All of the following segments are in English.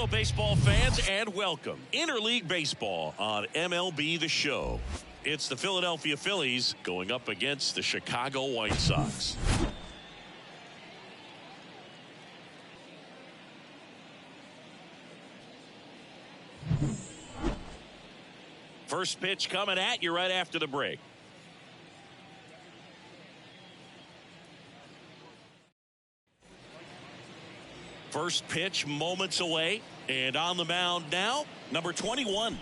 Hello, baseball fans, and welcome. Interleague Baseball on MLB The Show. It's the Philadelphia Phillies going up against the Chicago White Sox. First pitch coming at you right after the break. First pitch moments away, and on the mound now, number 21.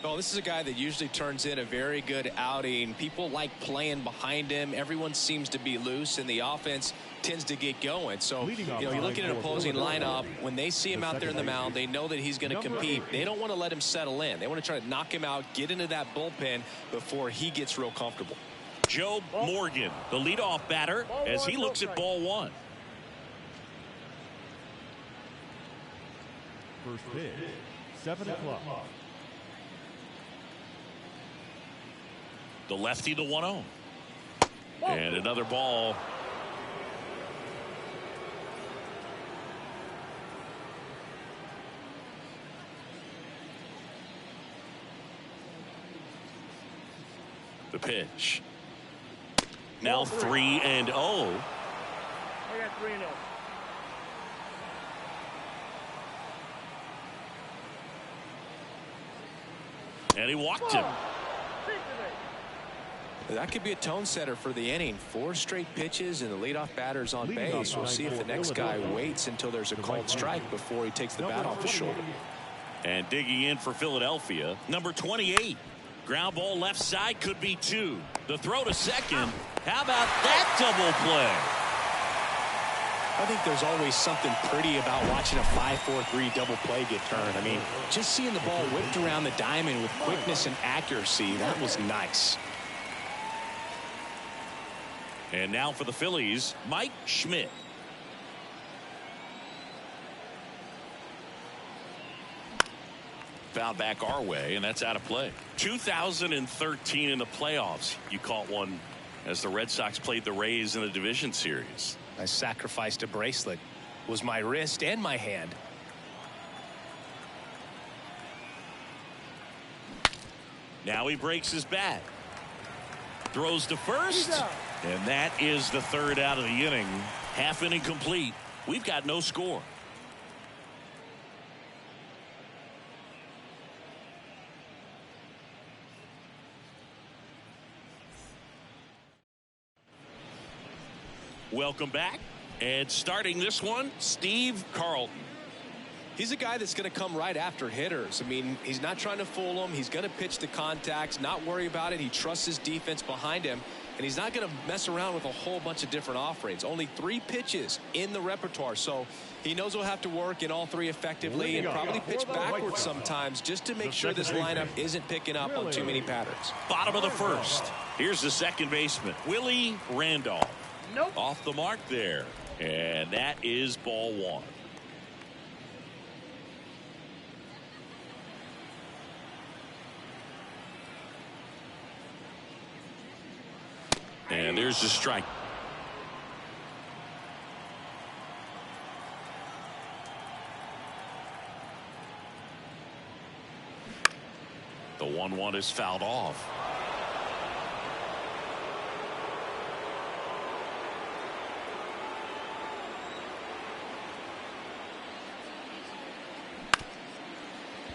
Oh, this is a guy that usually turns in a very good outing. People like playing behind him. Everyone seems to be loose, and the offense tends to get going. So, you look at an opposing lineup, when they see him out there in the mound, they know that he's going to compete. They don't want to let him settle in. They want to try to knock him out, get into that bullpen before he gets real comfortable. Joe Morgan, the leadoff batter, as he looks at ball one. First pitch, 7 o'clock. The lefty, the 1-0. And another ball. The pitch. Now 3-0. I got 3-0. And he walked him. That could be a tone setter for the inning. 4 straight pitches and the leadoff batter's on base. We'll see if the next guy waits until there's a called strike before he takes the bat off his shoulder. And digging in for Philadelphia, number 28. Ground ball left side, could be 2. The throw to second. How about that double play? I think there's always something pretty about watching a 5-4-3 double play get turned. I mean, just seeing the ball whipped around the diamond with quickness and accuracy, that was nice. And now for the Phillies, Mike Schmidt. Foul back our way, and that's out of play. 2013 in the playoffs, you caught one as the Red Sox played the Rays in the division series. I sacrificed a bracelet. It was my wrist and my hand. Now he breaks his bat. Throws to first. And that is the third out of the inning. Half inning complete. We've got no score. Welcome back. And starting this one, Steve Carlton. He's a guy that's going to come right after hitters. I mean, he's not trying to fool them. He's going to pitch the contacts, not worry about it. He trusts his defense behind him. And he's not going to mess around with a whole bunch of different offerings. Only 3 pitches in the repertoire. So he knows he'll have to work in all 3 effectively and probably pitch backwards sometimes just to make sure this lineup isn't picking up on too many patterns. Bottom of the first. Here's the second baseman, Willie Randolph. Nope. Off the mark there. And that is ball 1. And there's the strike. The 1-1 is fouled off.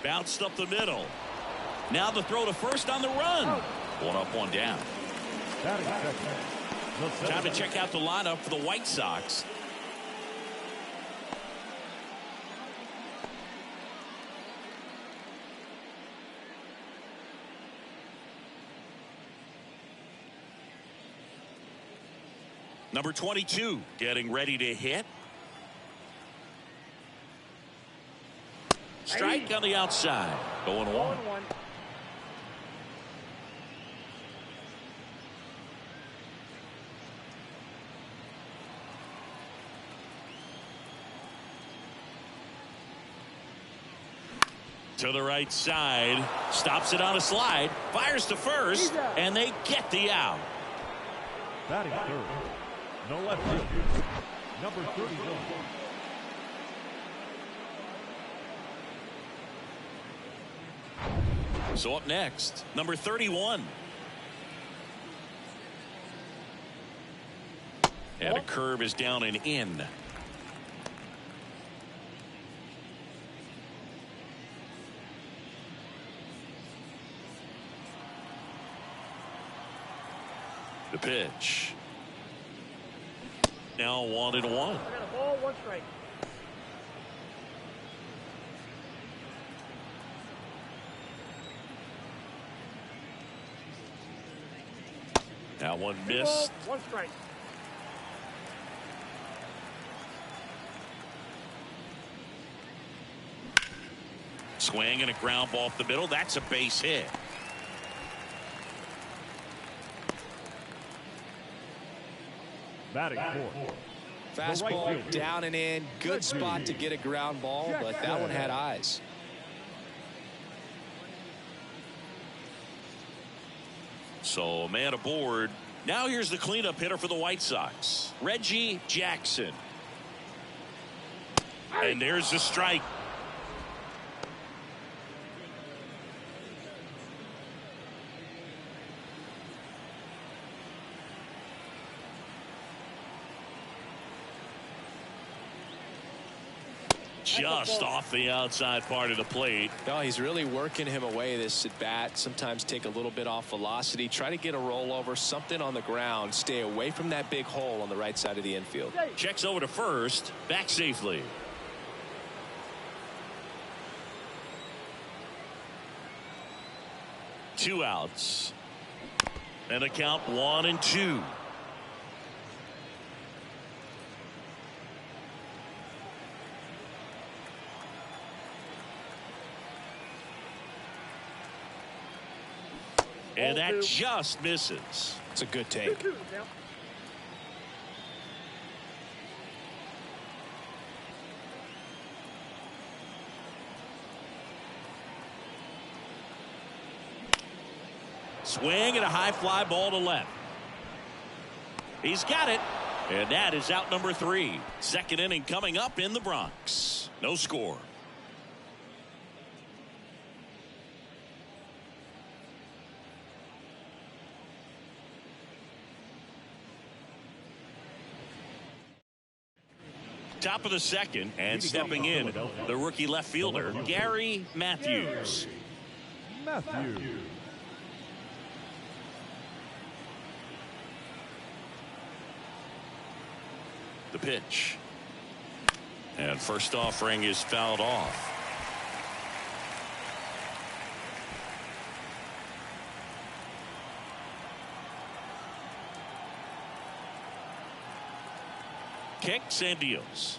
Bounced up the middle. Now the throw to first on the run. 1 up, 1 down. Time to check out the lineup for the White Sox. Number 22 getting ready to hit. Strike on the outside. 0-1. To the right side, stops it on a slide, fires to first, and they get the out. Batting third, no left field, number 31. So up next, number 31. And a curve is down and in. The pitch. Now 1-1. I got a ball, 1 strike. That one missed. 1 strike. Swing and a ground ball off the middle. That's a base hit. Batting fourth. Fastball down and in. Good spot to get a ground ball, but that one had eyes. So a man aboard. Now here's the cleanup hitter for the White Sox, Reggie Jackson. And there's the strike. Just off the outside part of the plate. No, he's really working him away this at bat. Sometimes take a little bit off velocity. Try to get a rollover, something on the ground. Stay away from that big hole on the right side of the infield. Checks over to first. Back safely. Two outs. And a count 1-2. And that just misses. It's a good take. Swing and a high fly ball to left. He's got it. And that is out number 3. Second inning coming up in the Bronx. No score. Top of the second, and stepping in, the rookie left fielder, Gary Matthews. The pitch. And first offering is fouled off. Kicks and deals.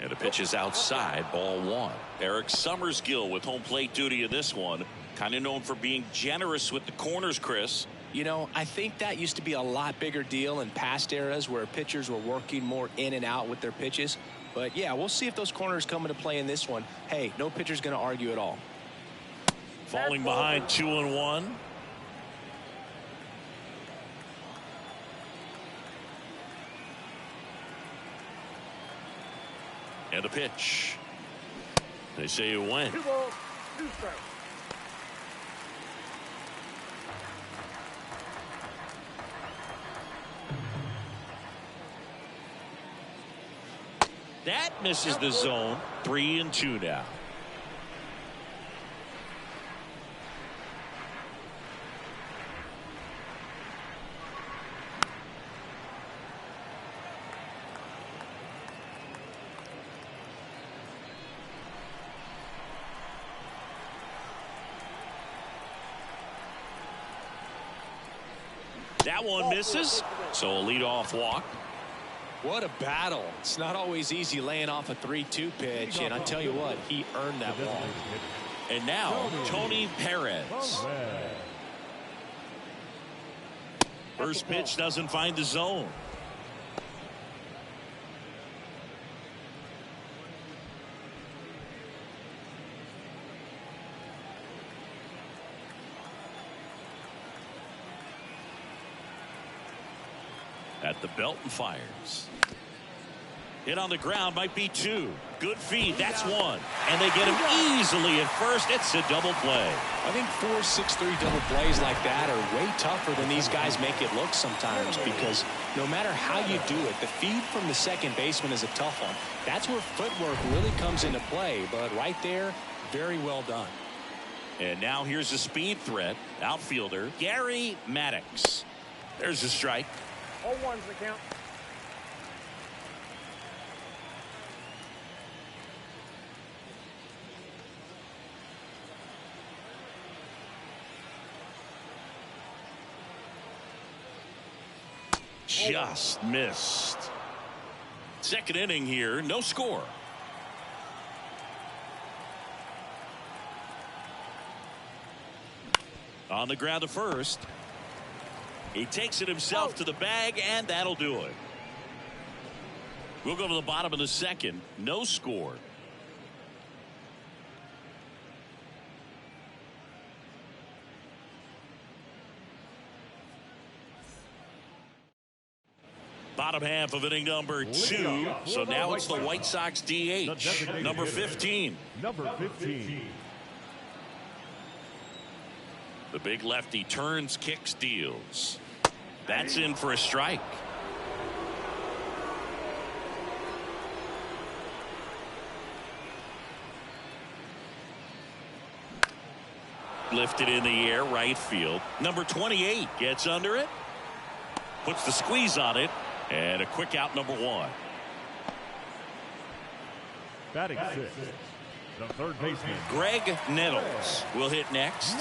And the pitch is outside, ball 1. Eric Summersgill with home plate duty in this one. Kind of known for being generous with the corners, Chris. You know, I think that used to be a lot bigger deal in past eras where pitchers were working more in and out with their pitches. But yeah, we'll see if those corners come into play in this one. Hey, no pitcher's going to argue at all. Falling behind 2-1. And a pitch. They say it went. 2 balls, 2 strikes. That misses the zone. 3-2 now. That one misses. So a leadoff walk. What a battle. It's not always easy laying off a 3-2 pitch, and I tell you what, he earned that ball. And now Tony Perez. First pitch doesn't find the zone. At the belt and fires. Hit on the ground, might be 2. Good feed. That's one. And they get him easily at first. It's a double play. I think 4-6-3 double plays like that are way tougher than these guys make it look sometimes, because no matter how you do it, the feed from the second baseman is a tough one. That's where footwork really comes into play. But right there, very well done. And now here's a speed threat. Outfielder Gary Maddox. There's a strike. 0-1's the count. Just missed. Second inning here, no score. On the ground to first. He takes it himself to the bag, and that'll do it. We'll go to the bottom of the second. No score. Bottom half of inning number 2. So now it's the White Sox DH, number 15. Number 15. The big lefty turns, kicks, deals. That's in for a strike. Lifted in the air, right field. Number 28 gets under it. Puts the squeeze on it. And a quick out, number 1. Batting 6. The third baseman, Greg Nettles will hit next.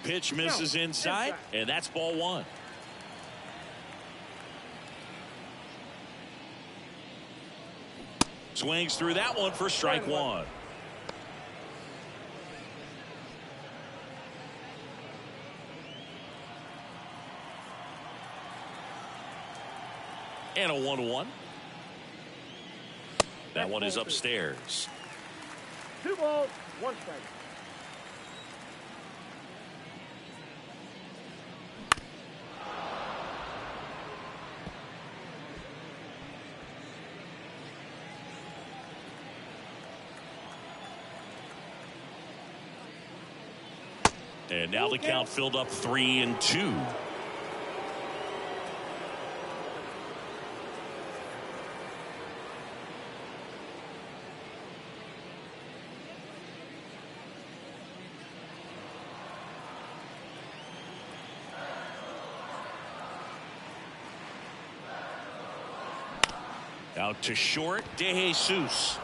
Pitch misses inside, and that's ball 1. Swings through that one for strike 1. And a 1-1. That one is upstairs. 2 balls, 1 strike. And now the count filled up 3-2. Out to short, DeJesus.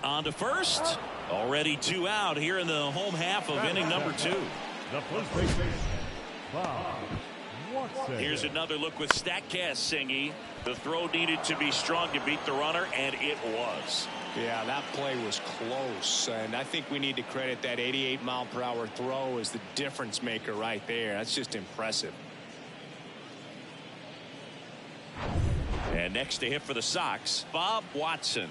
On to first. Already 2 out here in the home half of inning number 2. The first baseman, Bob Watson. Here's another look with StatCast, Singy. The throw needed to be strong to beat the runner, and it was. Yeah, that play was close, and I think we need to credit that 88-mile-per-hour throw as the difference maker right there. That's just impressive. And next to hit for the Sox, Bob Watson.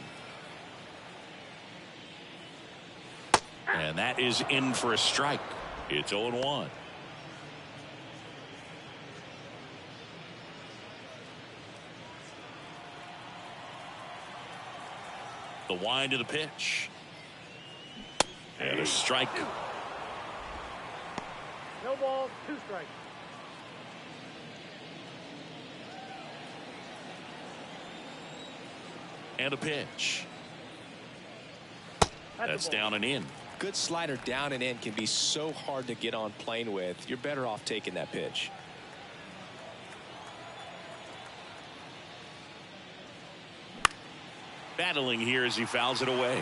And that is in for a strike. It's 0-1. The wind of the pitch. And a strike. No balls, 2 strikes. And a pitch. That's down and in. Good slider down and in can be so hard to get on plane with. You're better off taking that pitch. Battling here as he fouls it away.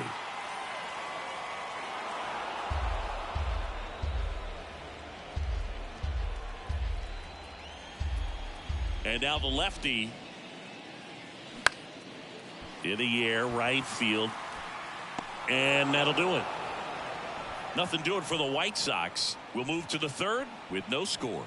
And now the lefty. In the air, right field. And that'll do it. Nothing doing for the White Sox. We'll move to the third with no score.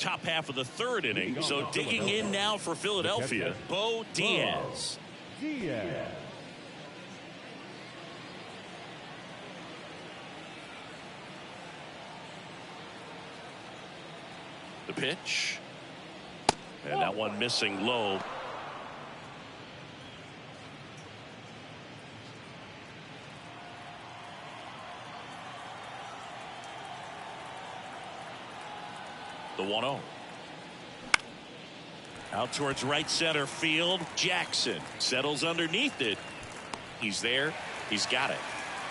top half of the third inning. So digging in now for Philadelphia, Bo Diaz. Diaz. The pitch. And that one missing low. The 1-0. Out towards right center field. Jackson settles underneath it. He's there. He's got it.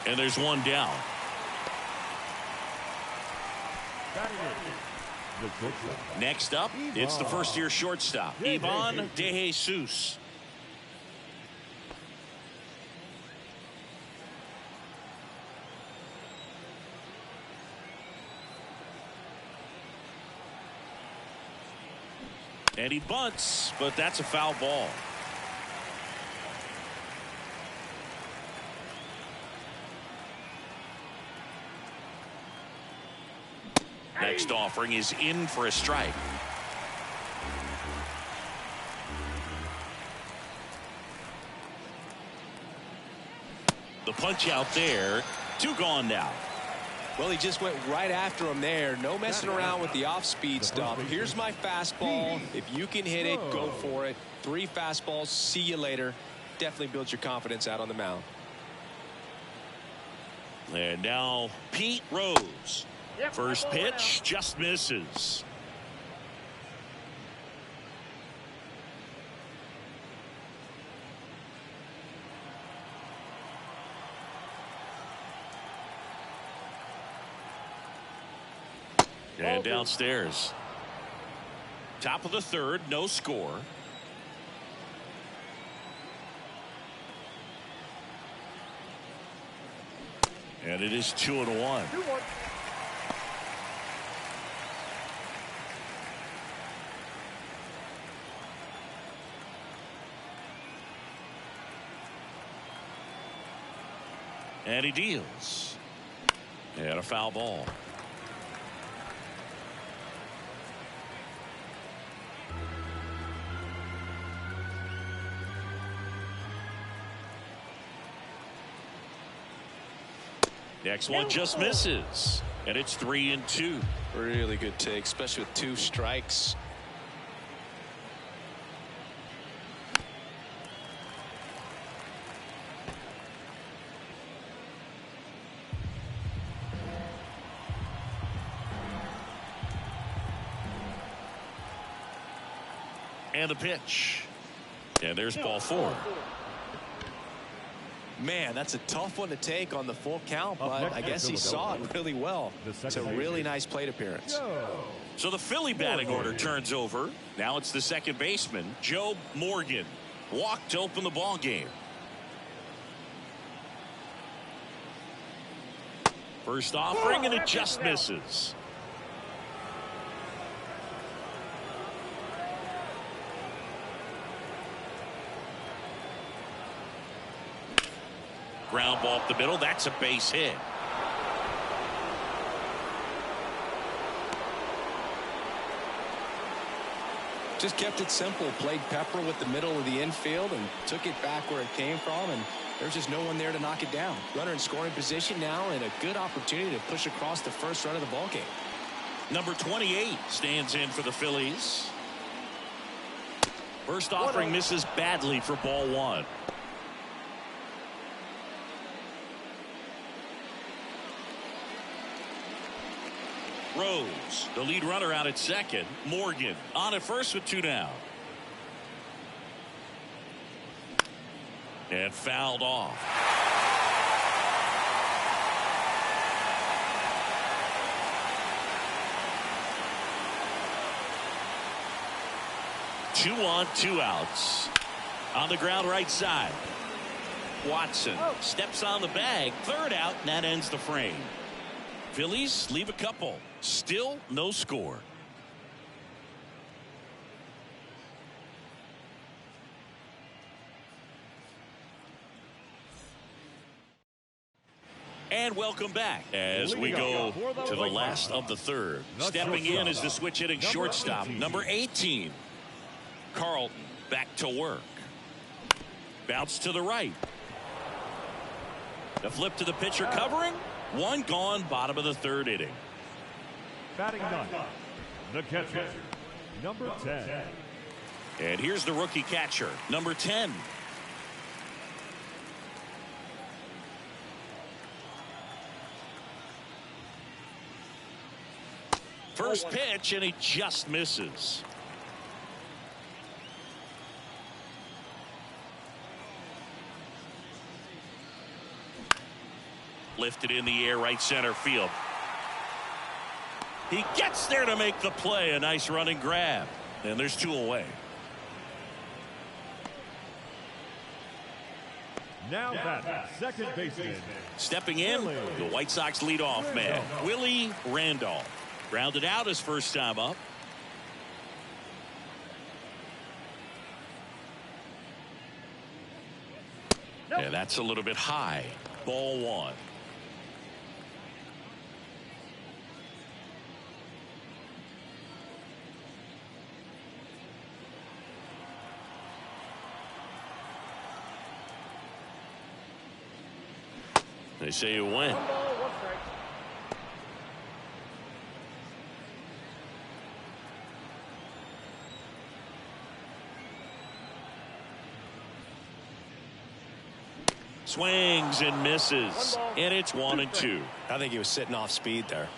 And there's one down. Next up, it's the first-year shortstop, Ivan De Jesus. And he bunts, but that's a foul ball. Next offering is in for a strike. The punch out there. 2 gone now. Well, he just went right after him there. No messing around with the off-speed stuff. Here's my fastball. If you can hit it, go for it. 3 fastballs. See you later. Definitely builds your confidence out on the mound. And now Pete Rose. First pitch just misses. And downstairs. Top of the third, no score. And it is 2-1. 2-1. And he deals. And a foul ball. Next one just misses. And it's 3-2. Really good take, especially with 2 strikes. And the pitch. And there's ball 4. Man, that's a tough one to take on the full count, but I guess he saw it really well. It's a really nice plate appearance. So the Philly batting order turns over. Now it's the second baseman, Joe Morgan. Walked to open the ball game. First offering, and it just misses. Ground ball up the middle. That's a base hit. Just kept it simple. Played pepper with the middle of the infield and took it back where it came from, and there's just no one there to knock it down. Runner in scoring position now, and a good opportunity to push across the first run of the ball game. Number 28 stands in for the Phillies. First offering misses badly for ball 1. Rose, the lead runner, out at second. Morgan on at first with 2 down. And fouled off. Two on, 2 outs. On the ground right side. Watson steps on the bag. 3rd out, and that ends the frame. Phillies leave a couple. Still no score. And welcome back as we go to the last of the third. Stepping in is the switch hitting shortstop, number 18. Carlton back to work. Bounce to the right. The flip to the pitcher covering. One gone, bottom of the third inning. Batting ninth, the catcher, number 10. And here's the rookie catcher, number 10. First pitch, and he just misses. Lifted in the air, right center field. He gets there to make the play. A nice running grab. And there's two away. Now that second baseman. Stepping in, the White Sox leadoff man, Willie Randolph. Grounded out his first time up. And that's a little bit high. Ball one. They say you win. Swings and misses, and it's 1-2. I think he was sitting off speed there.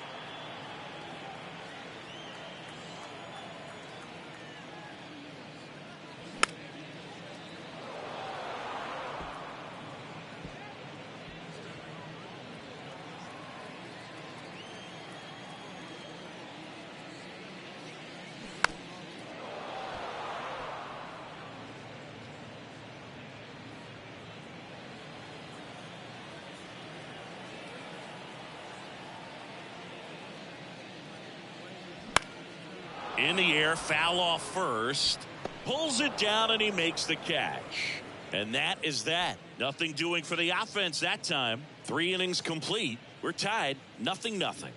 In the air, foul off first. Pulls it down, and he makes the catch. And that is that. Nothing doing for the offense that time. 3 innings complete. We're tied, 0-0.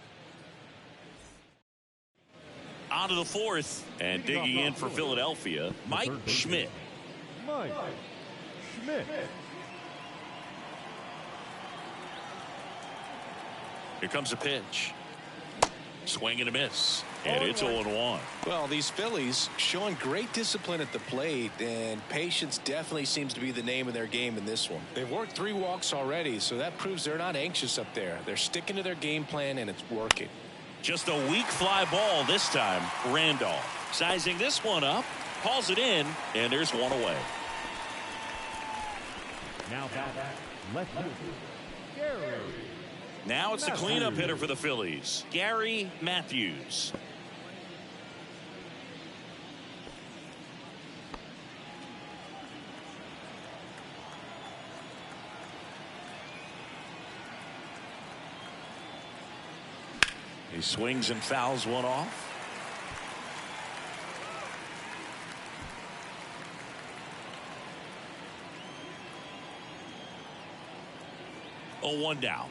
On to the fourth, and digging in for Philadelphia, Mike Schmidt. Mike Schmidt. Here comes a pitch. Swing and a miss. And it's 0-1. Well, these Phillies showing great discipline at the plate, and patience definitely seems to be the name of their game in this one. They've worked 3 walks already, so that proves they're not anxious up there. They're sticking to their game plan, and it's working. Just a weak fly ball this time. Randolph sizing this one up, hauls it in, and there's one away. Now back, left fielder, Gary. Now it's the cleanup hitter for the Phillies, Gary Matthews. He swings and fouls one off. Oh, 1 down.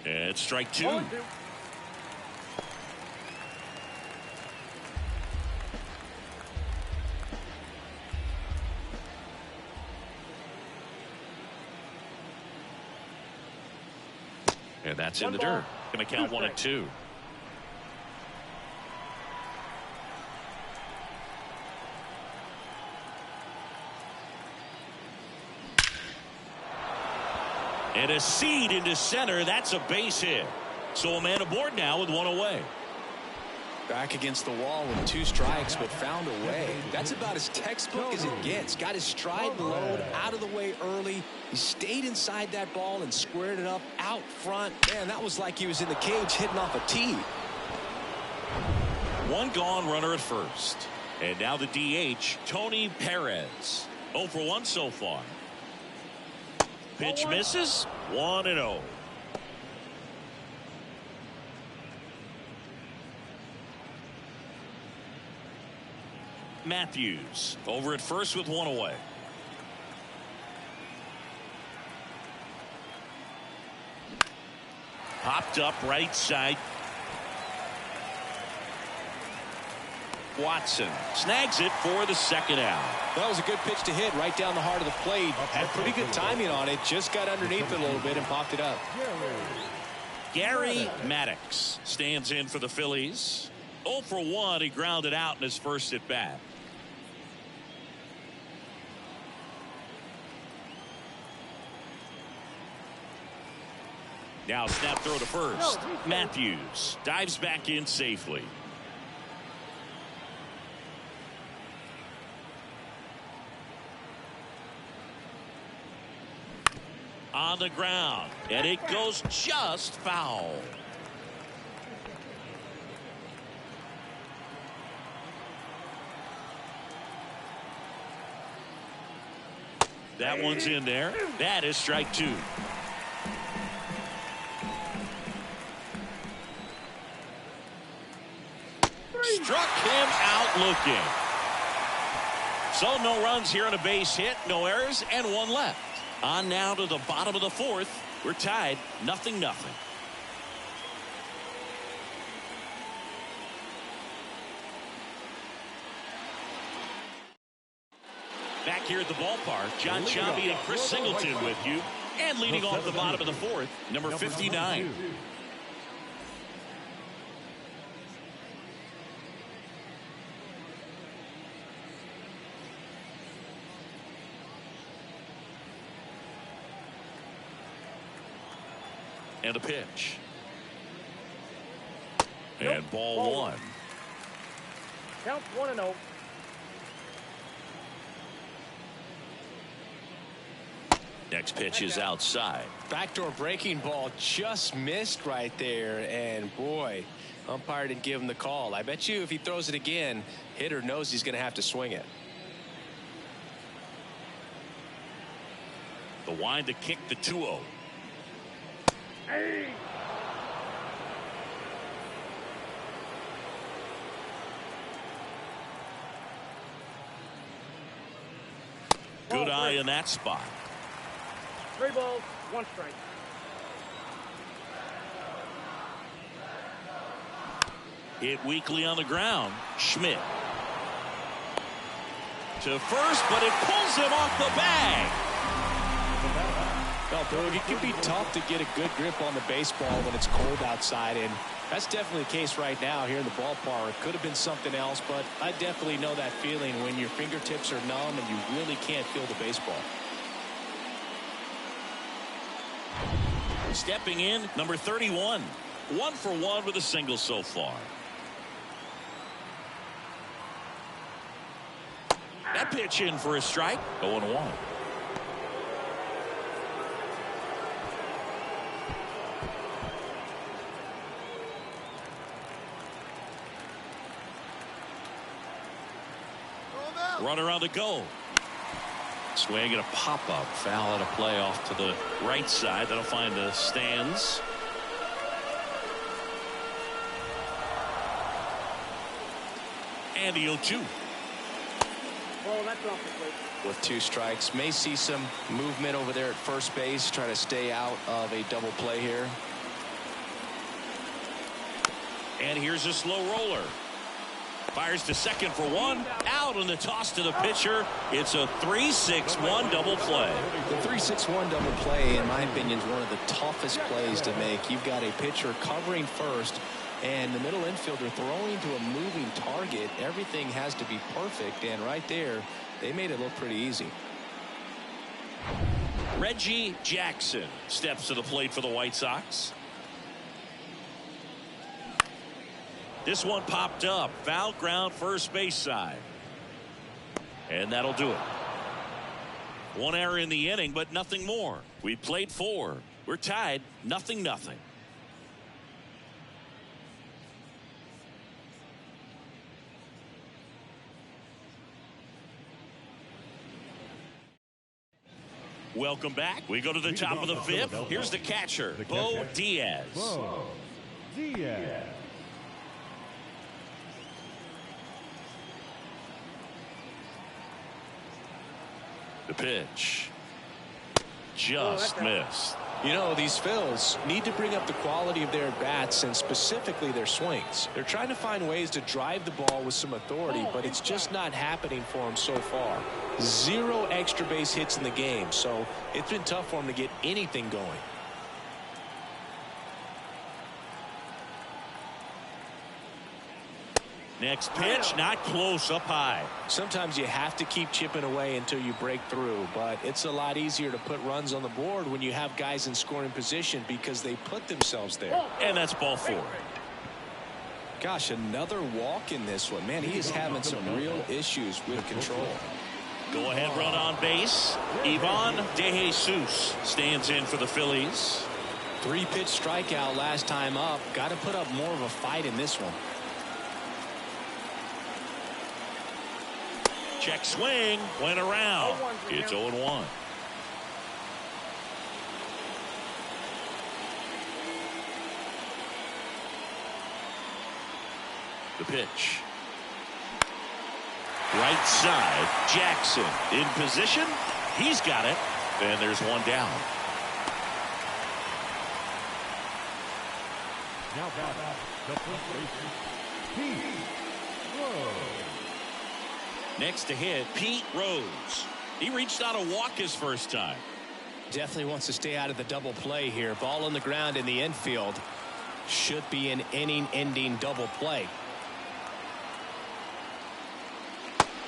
And strike 2. And that's in the dirt. Going to count 1-2. And a seed into center. That's a base hit. So a man aboard now with 1 away. Back against the wall with 2 strikes, but found a way. That's about as textbook as it gets. Got his stride load out of the way early. He stayed inside that ball and squared it up out front. Man, that was like he was in the cage hitting off a tee. 1 gone, runner at first. And now the DH, Tony Perez. 0 for 1 so far. Pitch misses. 1-0. Matthews over at first with 1 away. Popped up right side. Watson snags it for the second out. That was a good pitch to hit right down the heart of the plate. Had pretty good timing on it. Just got underneath it a little bit and popped it up. Gary Maddox stands in for the Phillies. 0 for 1. He grounded out in his first at bat. Now snap throw to first. Matthews dives back in safely. On the ground, and it goes just foul. That one's in there. That is strike 2. Struck him out looking. So no runs here on a base hit, no errors, and 1 left. On now to the bottom of the 4th. We're tied 0-0. Back here at the ballpark, John Shelby and Chris Singleton with you. And leading off the bottom of the 4th, number 59. And a pitch. And ball 1. Count 1-0. Next pitch is outside. Backdoor breaking ball just missed right there. And boy, umpire didn't give him the call. I bet you if he throws it again, hitter knows he's going to have to swing it. The wind to kick the 2-0. Hey. Good eye in that spot. 3 balls, 1 strike. Hit weakly on the ground. Schmidt to first, but it pulls him off the bag. Well, Boog, it can be tough to get a good grip on the baseball when it's cold outside, and that's definitely the case right now here in the ballpark. Could have been something else, but I definitely know that feeling when your fingertips are numb and you really can't feel the baseball. Stepping in, number 31. 1 for 1 with a single so far. That pitch in for a strike. 0-1. Runner on the go. Swing and a pop-up. Foul out of play off to the right side. That'll find the stands. And the 0-2. Well, that's off the plate. With 2 strikes, may see some movement over there at first base. Try to stay out of a double play here. And here's a slow roller. Fires to second for 1. Out on the toss to the pitcher. It's a 3-6-1 double play. The 3-6-1 double play, in my opinion, is one of the toughest plays to make. You've got a pitcher covering first and the middle infielder throwing to a moving target. Everything has to be perfect, and right there they made it look pretty easy. Reggie Jackson steps to the plate for the White Sox. This one popped up. Foul ground first base side. And that'll do it. 1 error in the inning, but nothing more. We played 4. We're tied 0-0. Welcome back. We go to the top of the 5th. Here's the catcher, Bo Diaz. Bo Diaz. The pitch. Just missed. You know, these Phils need to bring up the quality of their bats and specifically their swings. They're trying to find ways to drive the ball with some authority, but it's just not happening for them so far. 0 extra base hits in the game, so it's been tough for them to get anything going. Next pitch, not close, up high. Sometimes you have to keep chipping away until you break through, but it's a lot easier to put runs on the board when you have guys in scoring position because they put themselves there. And that's ball 4. Gosh, another walk in this one. Man, he is having some real issues with control. Go ahead run on base. Ivan De Jesus stands in for the Phillies. 3-pitch strikeout last time up. Got to put up more of a fight in this one. Check swing, went around. It's 0-1. The pitch. Right side, Jackson in position. He's got it. And there's one down. Now back, the first baseman, Pete Rose. Next to hit, Pete Rose. He reached out a walk his first time. Definitely wants to stay out of the double play here. Ball on the ground in the infield. Should be an inning-ending double play.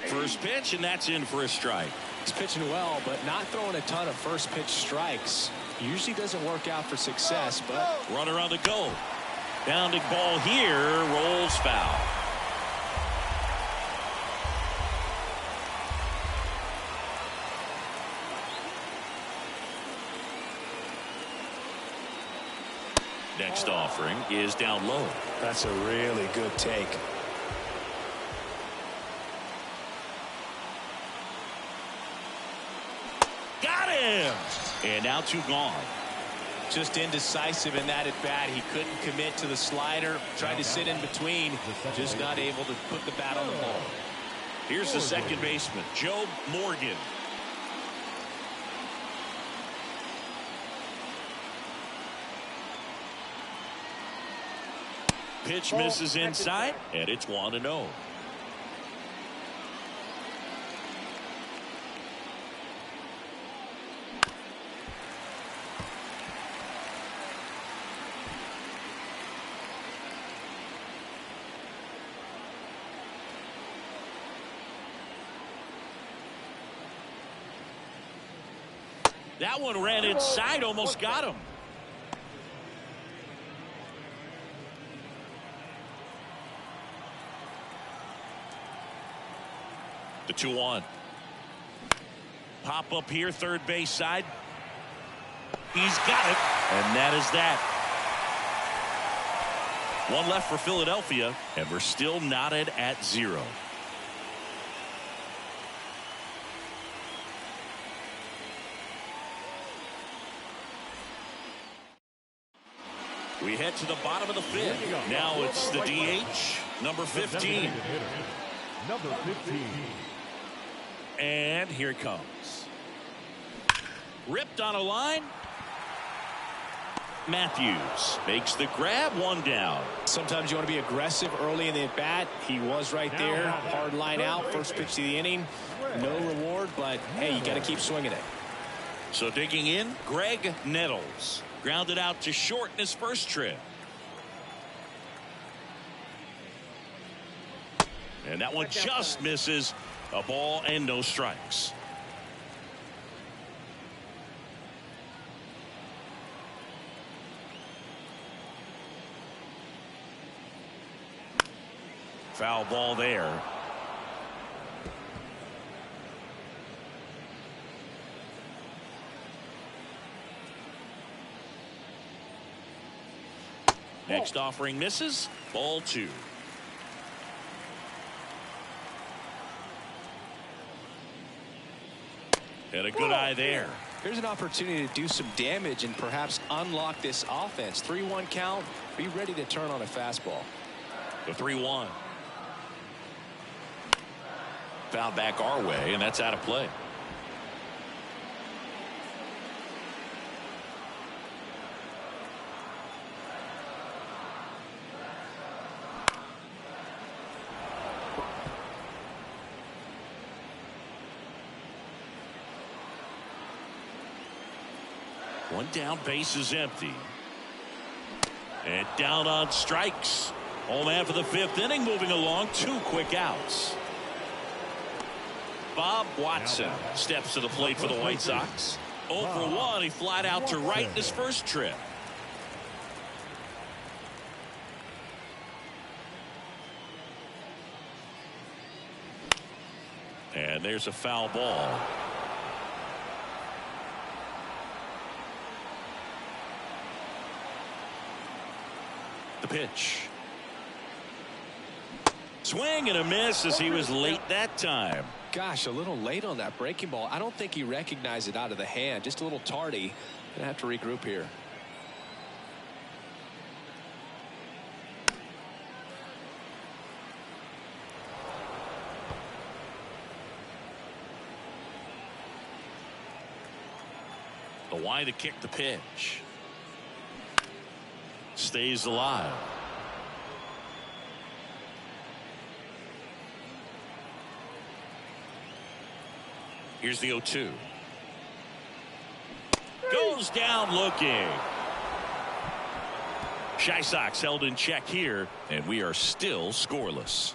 First pitch, and that's in for a strike. He's pitching well, but not throwing a ton of first pitch strikes. Usually doesn't work out for success, but runner on the go. Bounding ball here, rolls foul. Next offering is down low. That's a really good take. Got him! And now 2 gone. Just indecisive in that at bat. He couldn't commit to the slider. Tried to sit in between. Just not able to put the bat on the ball. Here's the second baseman, Joe Morgan. Pitch misses inside, and it's 1-0. That one ran inside, almost got him. The 2-1. Pop up here, third base side. He's got it, and that is that. One left for Philadelphia, and we're still knotted at 0. We head to the bottom of the 5th. Now it's the DH, number 15. Number 15. And here it comes. Ripped on a line. Matthews makes the grab, 1 down. Sometimes you want to be aggressive early in the at-bat. He was right there. Hard line out. First pitch of the inning. No reward, but hey, you got to keep swinging it. So digging in, Greg Nettles. Grounded out to short in his first trip. And that one just misses. A ball and no strikes. Foul ball there. Next offering misses. Ball 2. And a good eye there. Here's an opportunity to do some damage and perhaps unlock this offense. 3-1 count. Be ready to turn on a fastball. The 3-1. Foul back our way, and that's out of play. One down, base is empty. And down on strikes. Home man for the 5th inning, moving along. 2 quick outs. Bob Watson steps to the plate for the White Sox. 0 for 1. He flied out to right in his first trip. And there's a foul ball. The pitch. Swing and a miss as he was late that time. Gosh, a little late on that breaking ball. I don't think he recognized it out of the hand. Just a little tardy. Gonna have to regroup here. The wide to kick the pitch. Stays alive. Here's the 0-2. Goes down looking. Shy Sox held in check here, and we are still scoreless.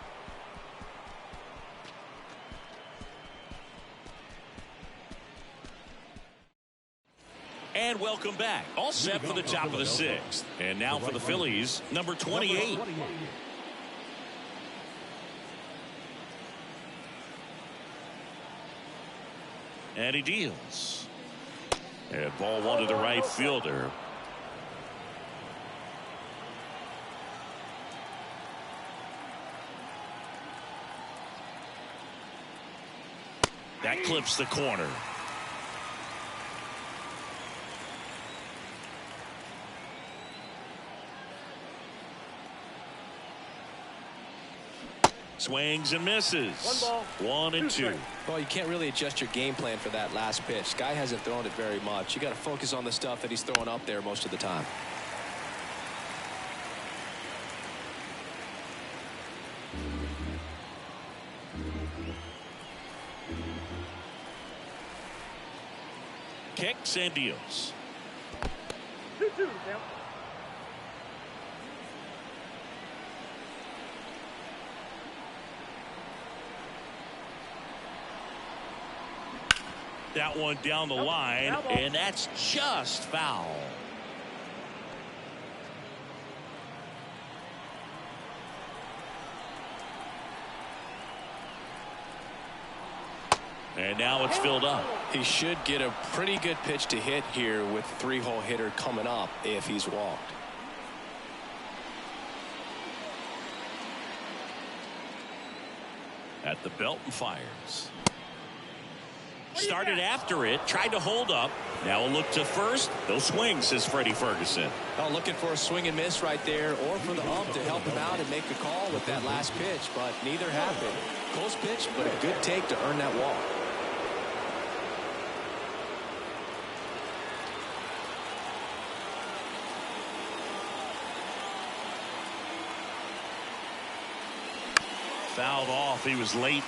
And welcome back. All set for the top of the 6th. And now for the Phillies, number 28. And he deals. And ball 1 to the right fielder. That clips the corner. Swings and misses. 1 and 2. Well, you can't really adjust your game plan for that last pitch. Guy hasn't thrown it very much. You got to focus on the stuff that he's throwing up there most of the time. Kicks and deals. 2-2 now. That one down the line, and that's just foul. And now it's filled up. He should get a pretty good pitch to hit here with the 3-hole hitter coming up if he's walked. At the belt and fires. Started after it, tried to hold up. Now a look to first. No swing, says Freddie Ferguson. Oh, looking for a swing and miss right there, or for the ump to help him out and make a call with that last pitch, but neither happened. Close pitch, but a good take to earn that walk. Fouled off. He was late.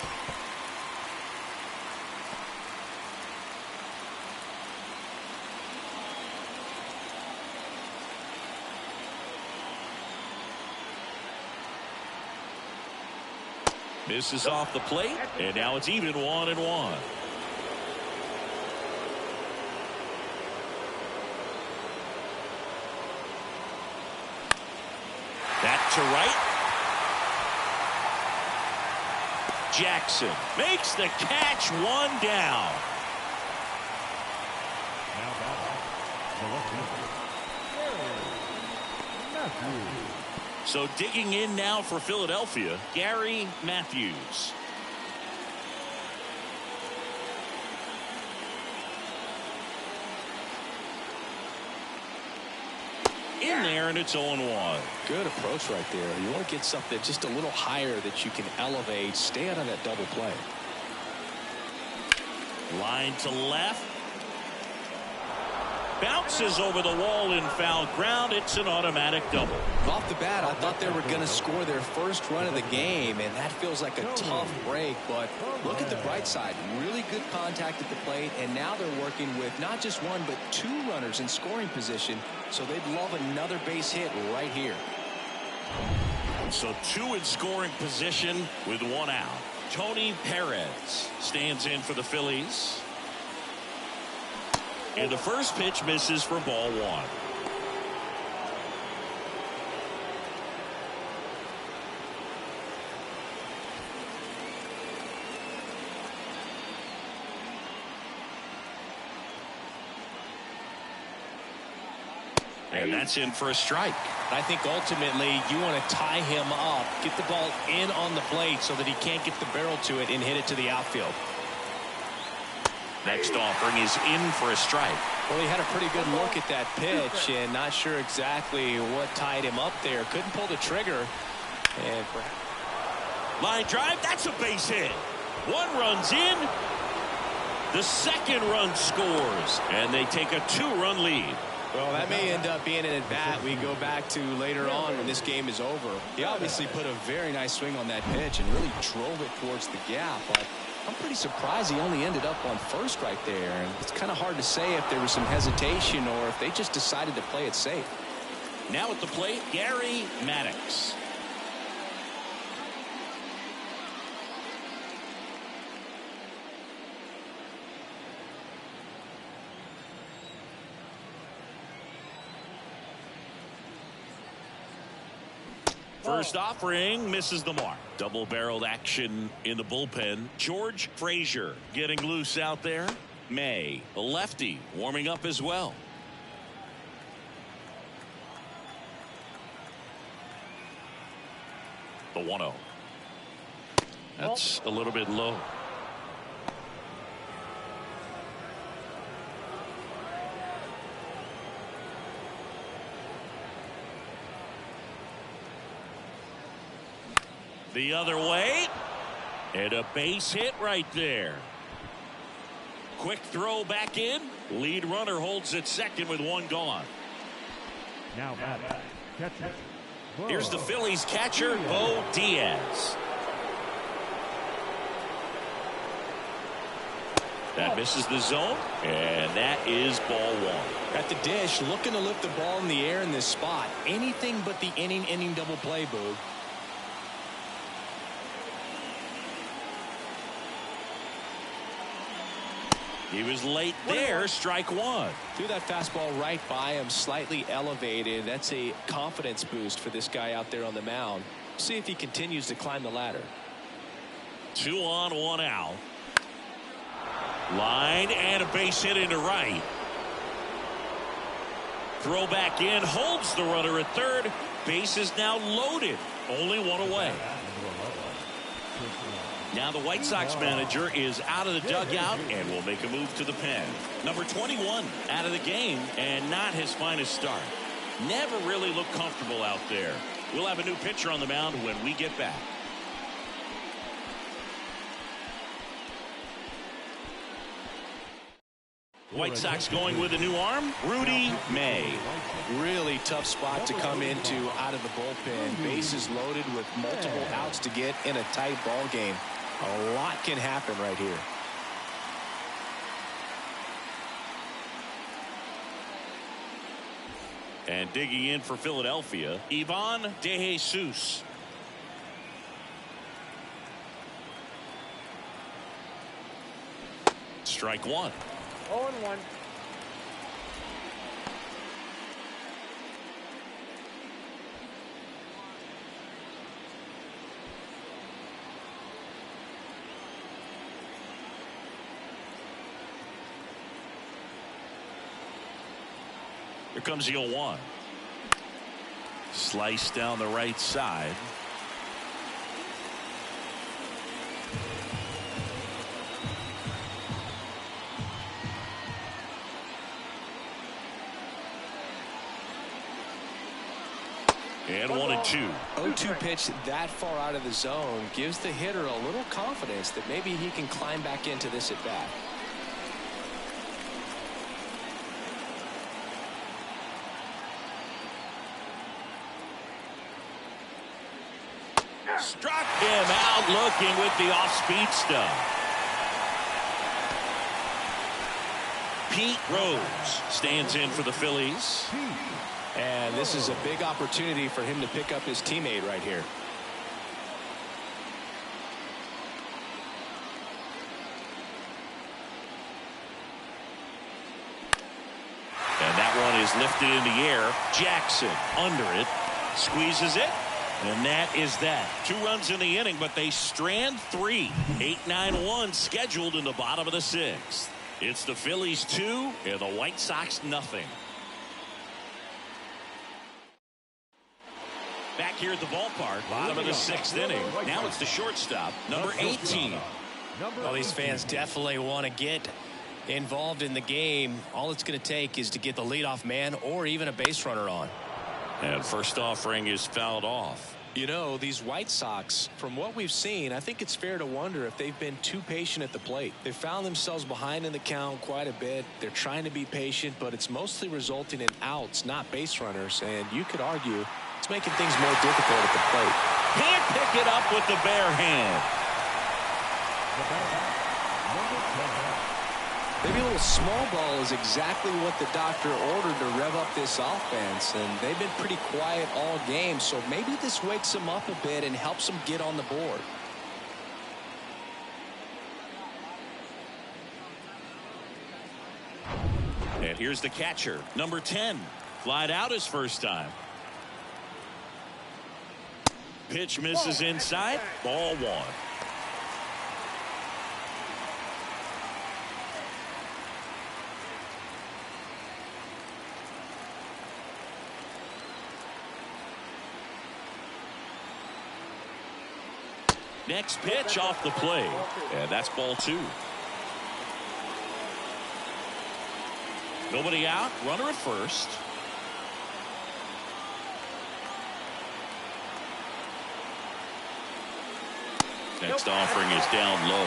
Misses off the plate, and now it's even 1-1. That to right. Jackson makes the catch, 1 down. Now batting, the left fielder, Matthews. So digging in now for Philadelphia, Gary Matthews. In there, and it's 0-1. Good approach right there. You want to get something just a little higher that you can elevate. Stay out of that double play. Line to left. Bounces over the wall in foul ground. It's an automatic double. Off the bat, I thought they were going to score their first run of the game, and that feels like a tough break. But look at the bright side. Really good contact at the plate, and now they're working with not just one, but two runners in scoring position. So they'd love another base hit right here. So two in scoring position with one out. Tony Perez stands in for the Phillies. And the first pitch misses for ball one. And that's in for a strike. I think ultimately you want to tie him up, get the ball in on the plate so that he can't get the barrel to it and hit it to the outfield. Next offering is in for a strike. Well, he had a pretty good look at that pitch and not sure exactly what tied him up there. Couldn't pull the trigger. And line drive, that's a base hit. One run's in. The second run scores, and they take a two-run lead. Well, that may end up being an at-bat we go back to later on when this game is over. He obviously put a very nice swing on that pitch and really drove it towards the gap. But I'm pretty surprised he only ended up on first right there. And it's kind of hard to say if there was some hesitation or if they just decided to play it safe. Now at the plate, Gary Maddox. First offering misses the mark. Double-barreled action in the bullpen. George Frazier getting loose out there. May, a lefty, warming up as well. The 1-0. That's a little bit low. The other way, and a base hit right there. Quick throw back in. Lead runner holds at second with one gone. Now batting, catcher. Here's the Phillies catcher, Bo Diaz. That misses the zone, and that is ball one. At the dish, looking to lift the ball in the air in this spot. Anything but the inning double play, Boog. He was late there, strike one. Threw that fastball right by him, slightly elevated. That's a confidence boost for this guy out there on the mound. See if he continues to climb the ladder. 2 on, 1 out. Line and a base hit into right. Throw back in, holds the runner at third. Base is now loaded. Only one away. Now the White Sox manager is out of the dugout and will make a move to the pen. Number 21 out of the game and not his finest start. Never really looked comfortable out there. We'll have a new pitcher on the mound when we get back. White Sox going with a new arm, Rudy May. Really tough spot to come into out of the bullpen. Bases loaded with multiple outs to get in a tight ball game. A lot can happen right here. And digging in for Philadelphia, Ivan De Jesus. Strike one. 0-1. Here comes the 0-1. Slice down the right side. And 1-2. 0-2 pitch that far out of the zone gives the hitter a little confidence that maybe he can climb back into this at bat. Not looking with the off-speed stuff. Pete Rose stands in for the Phillies. And this is a big opportunity for him to pick up his teammate right here. And that one is lifted in the air. Jackson under it. Squeezes it. And that is that. 2 runs in the inning, but they strand 3. 8-9-1 scheduled in the bottom of the 6th. It's the Phillies 2 and the White Sox nothing. Back here at the ballpark, bottom of the 6th inning. Now it's the shortstop, number 18. Well, these fans definitely want to get involved in the game. All it's going to take is to get the leadoff man or even a base runner on. And first offering is fouled off. You know, these White Sox, from what we've seen, I think it's fair to wonder if they've been too patient at the plate. They've found themselves behind in the count quite a bit. They're trying to be patient, but it's mostly resulting in outs, not base runners. And you could argue it's making things more difficult at the plate. Can't pick it up with the bare hand. Maybe a little small ball is exactly what the doctor ordered to rev up this offense, and they've been pretty quiet all game, so maybe this wakes them up a bit and helps them get on the board. And here's the catcher, number 10. Flied out his first time. Pitch misses inside. Ball 1. Next pitch off the plate. And that's ball 2. Nobody out. Runner at first. Next offering is down low.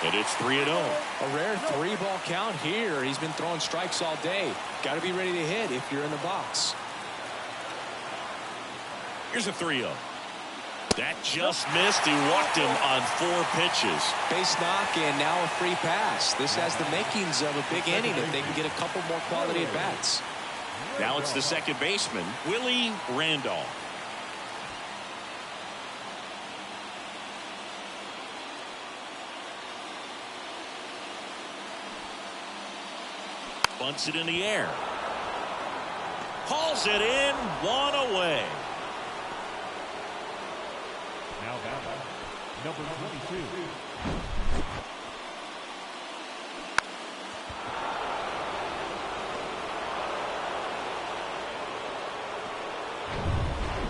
And it's 3-0. A rare 3-ball count here. He's been throwing strikes all day. Got to be ready to hit if you're in the box. Here's a 3-0. That just missed. He walked him on 4 pitches. Base knock and now a free pass. This has the makings of a big inning if they can get a couple more quality at bats. Now it's the second baseman, Willie Randolph. Bunts it in the air. Hauls it in, 1 away. Now batter, number 22.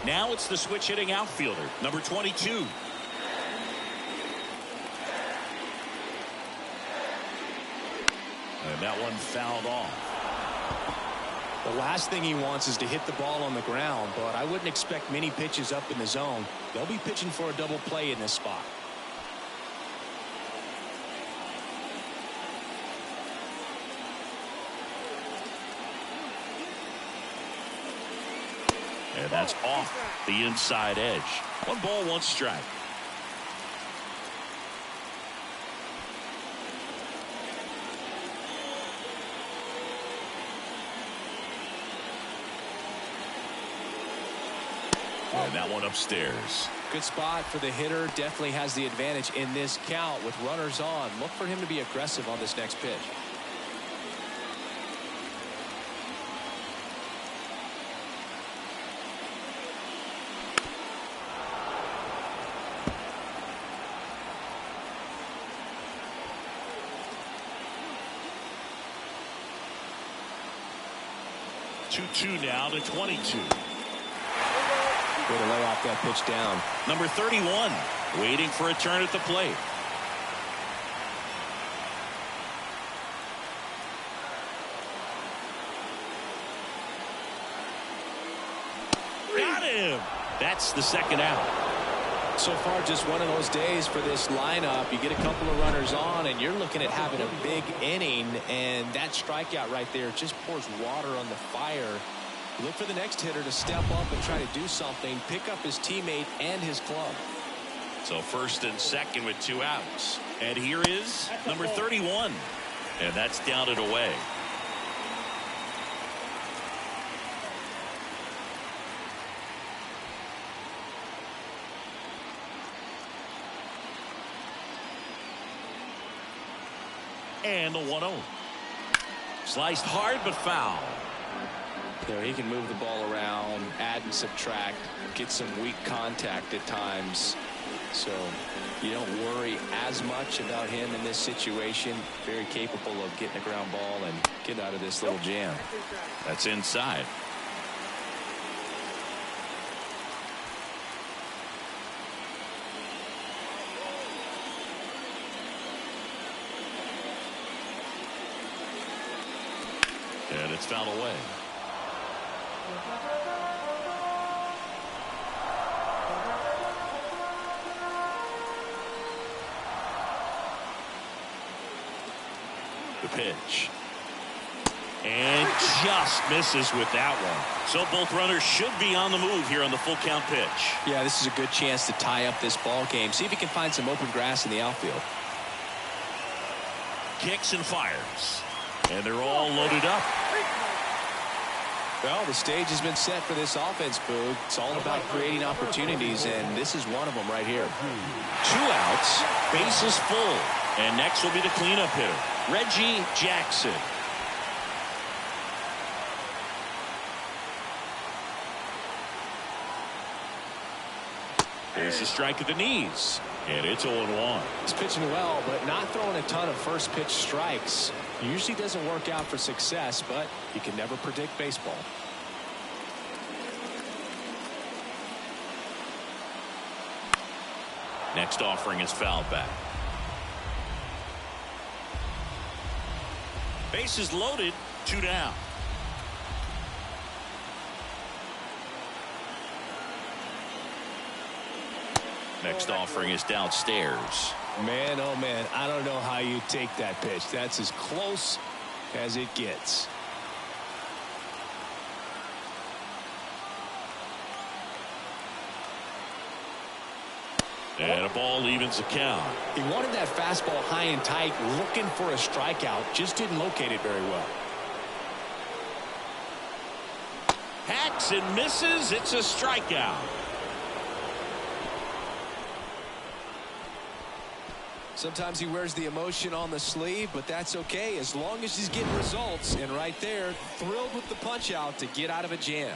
Now it's the switch hitting outfielder, number 22. And that one fouled off. The last thing he wants is to hit the ball on the ground, but I wouldn't expect many pitches up in the zone. They'll be pitching for a double play in this spot. And that's off the inside edge. 1 ball, 1 strike. And that one upstairs. Good spot for the hitter. Definitely has the advantage in this count with runners on. Look for him to be aggressive on this next pitch. Two now to 22. Way to lay off that pitch down. Number 31 waiting for a turn at the plate. Got him. That's the second out. So far, just one of those days for this lineup. You get a couple of runners on, and you're looking at having a big inning, and that strikeout right there just pours water on the fire. Look for the next hitter to step up and try to do something, pick up his teammate and his club. So first and second with 2 outs. And here is number 31. And that's down and away. And the 1-0. Sliced hard but foul. You know, he can move the ball around, add and subtract, get some weak contact at times. So you don't worry as much about him in this situation. Very capable of getting a ground ball and get out of this little jam. That's inside. And it's fouled away. The pitch. And just misses with that one. So both runners should be on the move here on the full count pitch. Yeah, this is a good chance to tie up this ball game. See if he can find some open grass in the outfield. Kicks and fires. And they're all loaded up. Well, the stage has been set for this offense, Boog. It's all about creating opportunities, and this is one of them right here. 2 outs, bases full. And next will be the cleanup hitter, Reggie Jackson. There's a strike at the knees. And it's 0-1. He's pitching well, but not throwing a ton of first pitch strikes. Usually doesn't work out for success, but you can never predict baseball. Next offering is fouled back. Bases loaded, 2 down. Next offering is downstairs. Man, oh man, I don't know how you take that pitch. That's as close as it gets. And a ball evens the count. He wanted that fastball high and tight, looking for a strikeout. Just didn't locate it very well. Hacks and misses. It's a strikeout. Sometimes he wears the emotion on the sleeve, but that's okay as long as he's getting results. And right there, thrilled with the punch out to get out of a jam.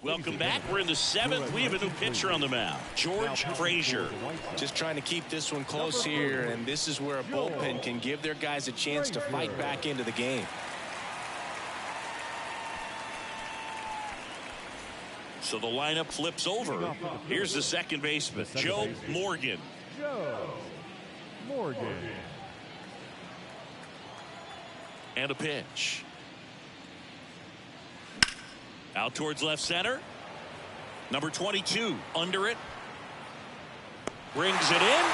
Welcome back. We're in the 7th. We have a new pitcher on the mound, George Frazier. Just trying to keep this one close here, and this is where a bullpen can give their guys a chance to fight back into the game. So the lineup flips over. Here's the second baseman, Joe Morgan. Joe Morgan. And a pitch. Out towards left center. Number 22 under it. Brings it in.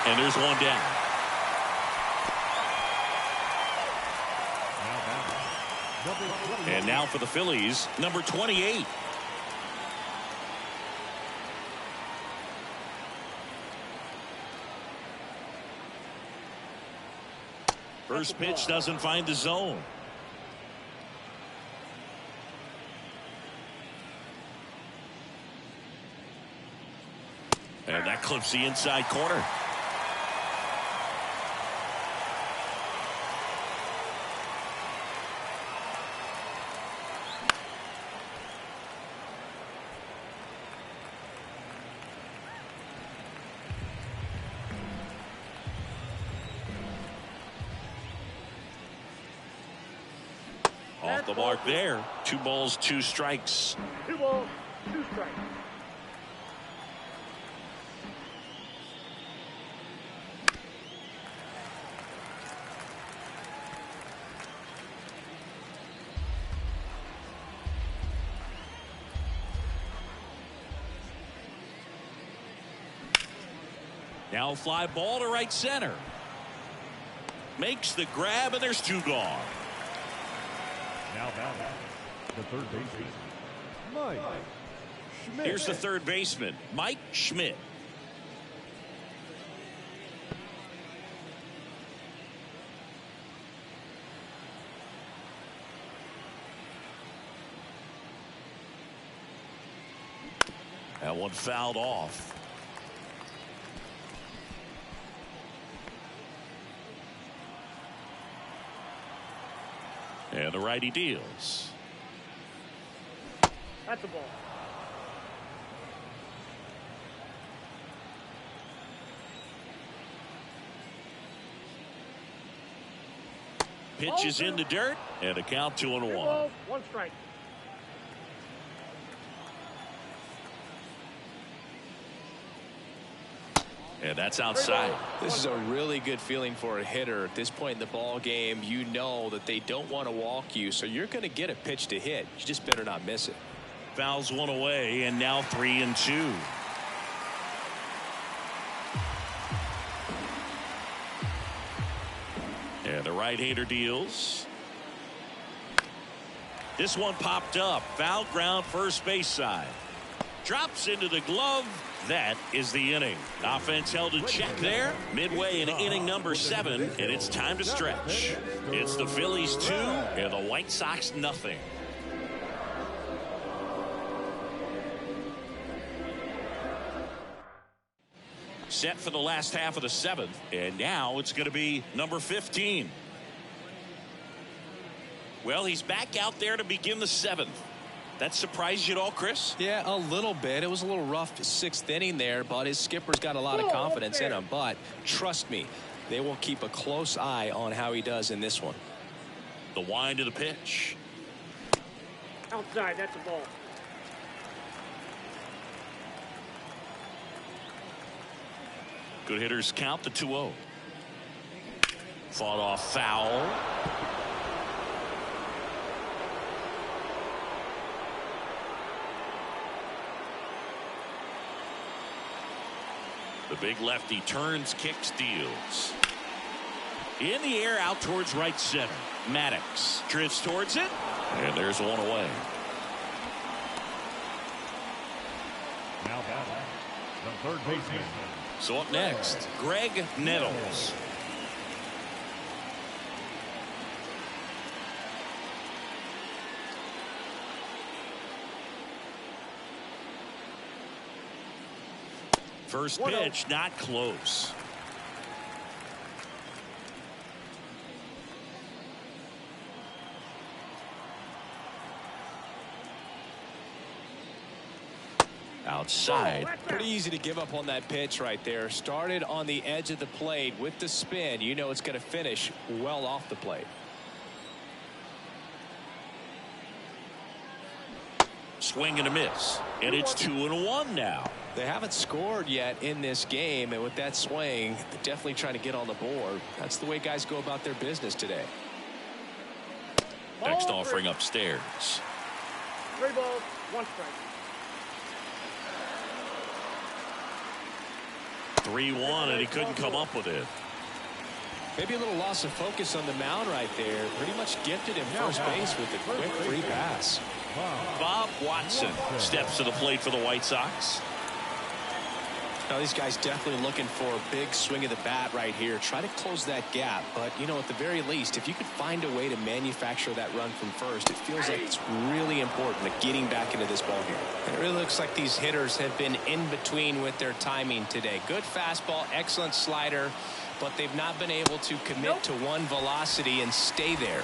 And there's one down. And now for the Phillies, number 28. First pitch doesn't find the zone. And that clips the inside corner. Off the mark there. 2 balls, 2 strikes. 2 balls, 2 strikes. Now fly ball to right center. Makes the grab, and there's 2 gone. Now batting, the third baseman, Mike Schmidt. Here's the third baseman, Mike Schmidt. That one fouled off. And the righty deals. That's the ball. Pitch is in the dirt, and a count 2-1. 1 strike. And that's outside. This is a really good feeling for a hitter at this point in the ball game. You know that they don't want to walk you, so you're going to get a pitch to hit. You just better not miss it. Fouls one away, and now 3-2. And the right-hander deals. This one popped up. Foul ground, first base side. Drops into the glove. That is the inning. Offense held in check there. Midway in inning number 7, and it's time to stretch. It's the Phillies 2 and the White Sox nothing. Set for the last half of the 7th, and now it's going to be number 15. Well, he's back out there to begin the 7th. That surprised you at all, Chris? Yeah, a little bit. It was a little rough 6th inning there, but his skipper's got a lot of confidence in him. But trust me, they will keep a close eye on how he does in this one. The wind of the pitch. Outside, that's a ball. Good hitters count the 2-0. Fought off foul. The big lefty turns, kicks, deals. In the air, out towards right center. Maddox drifts towards it, and there's one away. Now batting, the third baseman. So up next, Greg Nettles. First pitch, not close. Outside. Pretty easy to give up on that pitch right there. Started on the edge of the plate with the spin. You know it's going to finish well off the plate. Swing and a miss. And it's 2-1 now. They haven't scored yet in this game, and with that swing, they're definitely trying to get on the board. That's the way guys go about their business today. Next offering upstairs. 3 balls, 1 strike. 3-1, and he couldn't come up with it. Maybe a little loss of focus on the mound right there. Pretty much gifted him first base with a quick free pass. Bob Watson steps to the plate for the White Sox. Now these guys definitely looking for a big swing of the bat right here. Try to close that gap, but you know, at the very least, if you could find a way to manufacture that run from first, it feels like it's really important to getting back into this ball game. It really looks like these hitters have been in between with their timing today. Good fastball, excellent slider, but they've not been able to commit to one velocity and stay there.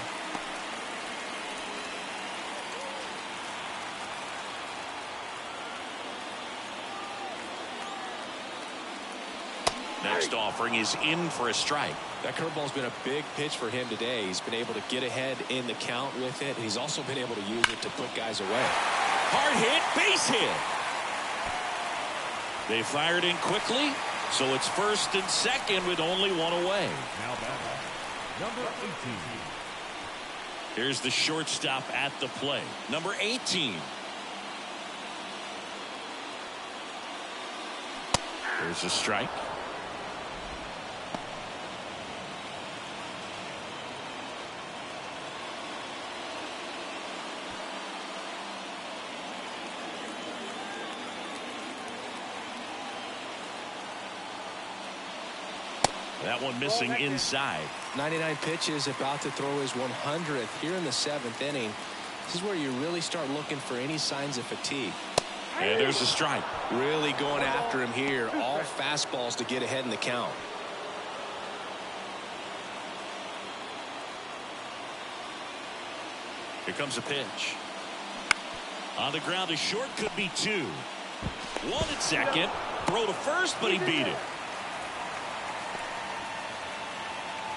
Next offering is in for a strike. That curveball's been a big pitch for him today. He's been able to get ahead in the count with it. He's also been able to use it to put guys away. Hard hit, base hit. They fired in quickly, so it's first and second with only one away. Now batting, number 18. Here's the shortstop at the plate, number 18. There's a strike. That one missing inside. 99 pitches, about to throw his 100th here in the 7th inning. This is where you really start looking for any signs of fatigue. And there's a strike. Really going after him here. All fastballs to get ahead in the count. Here comes a pitch. On the ground to short, could be 2. 1 at second. Throw to first, but he beat it.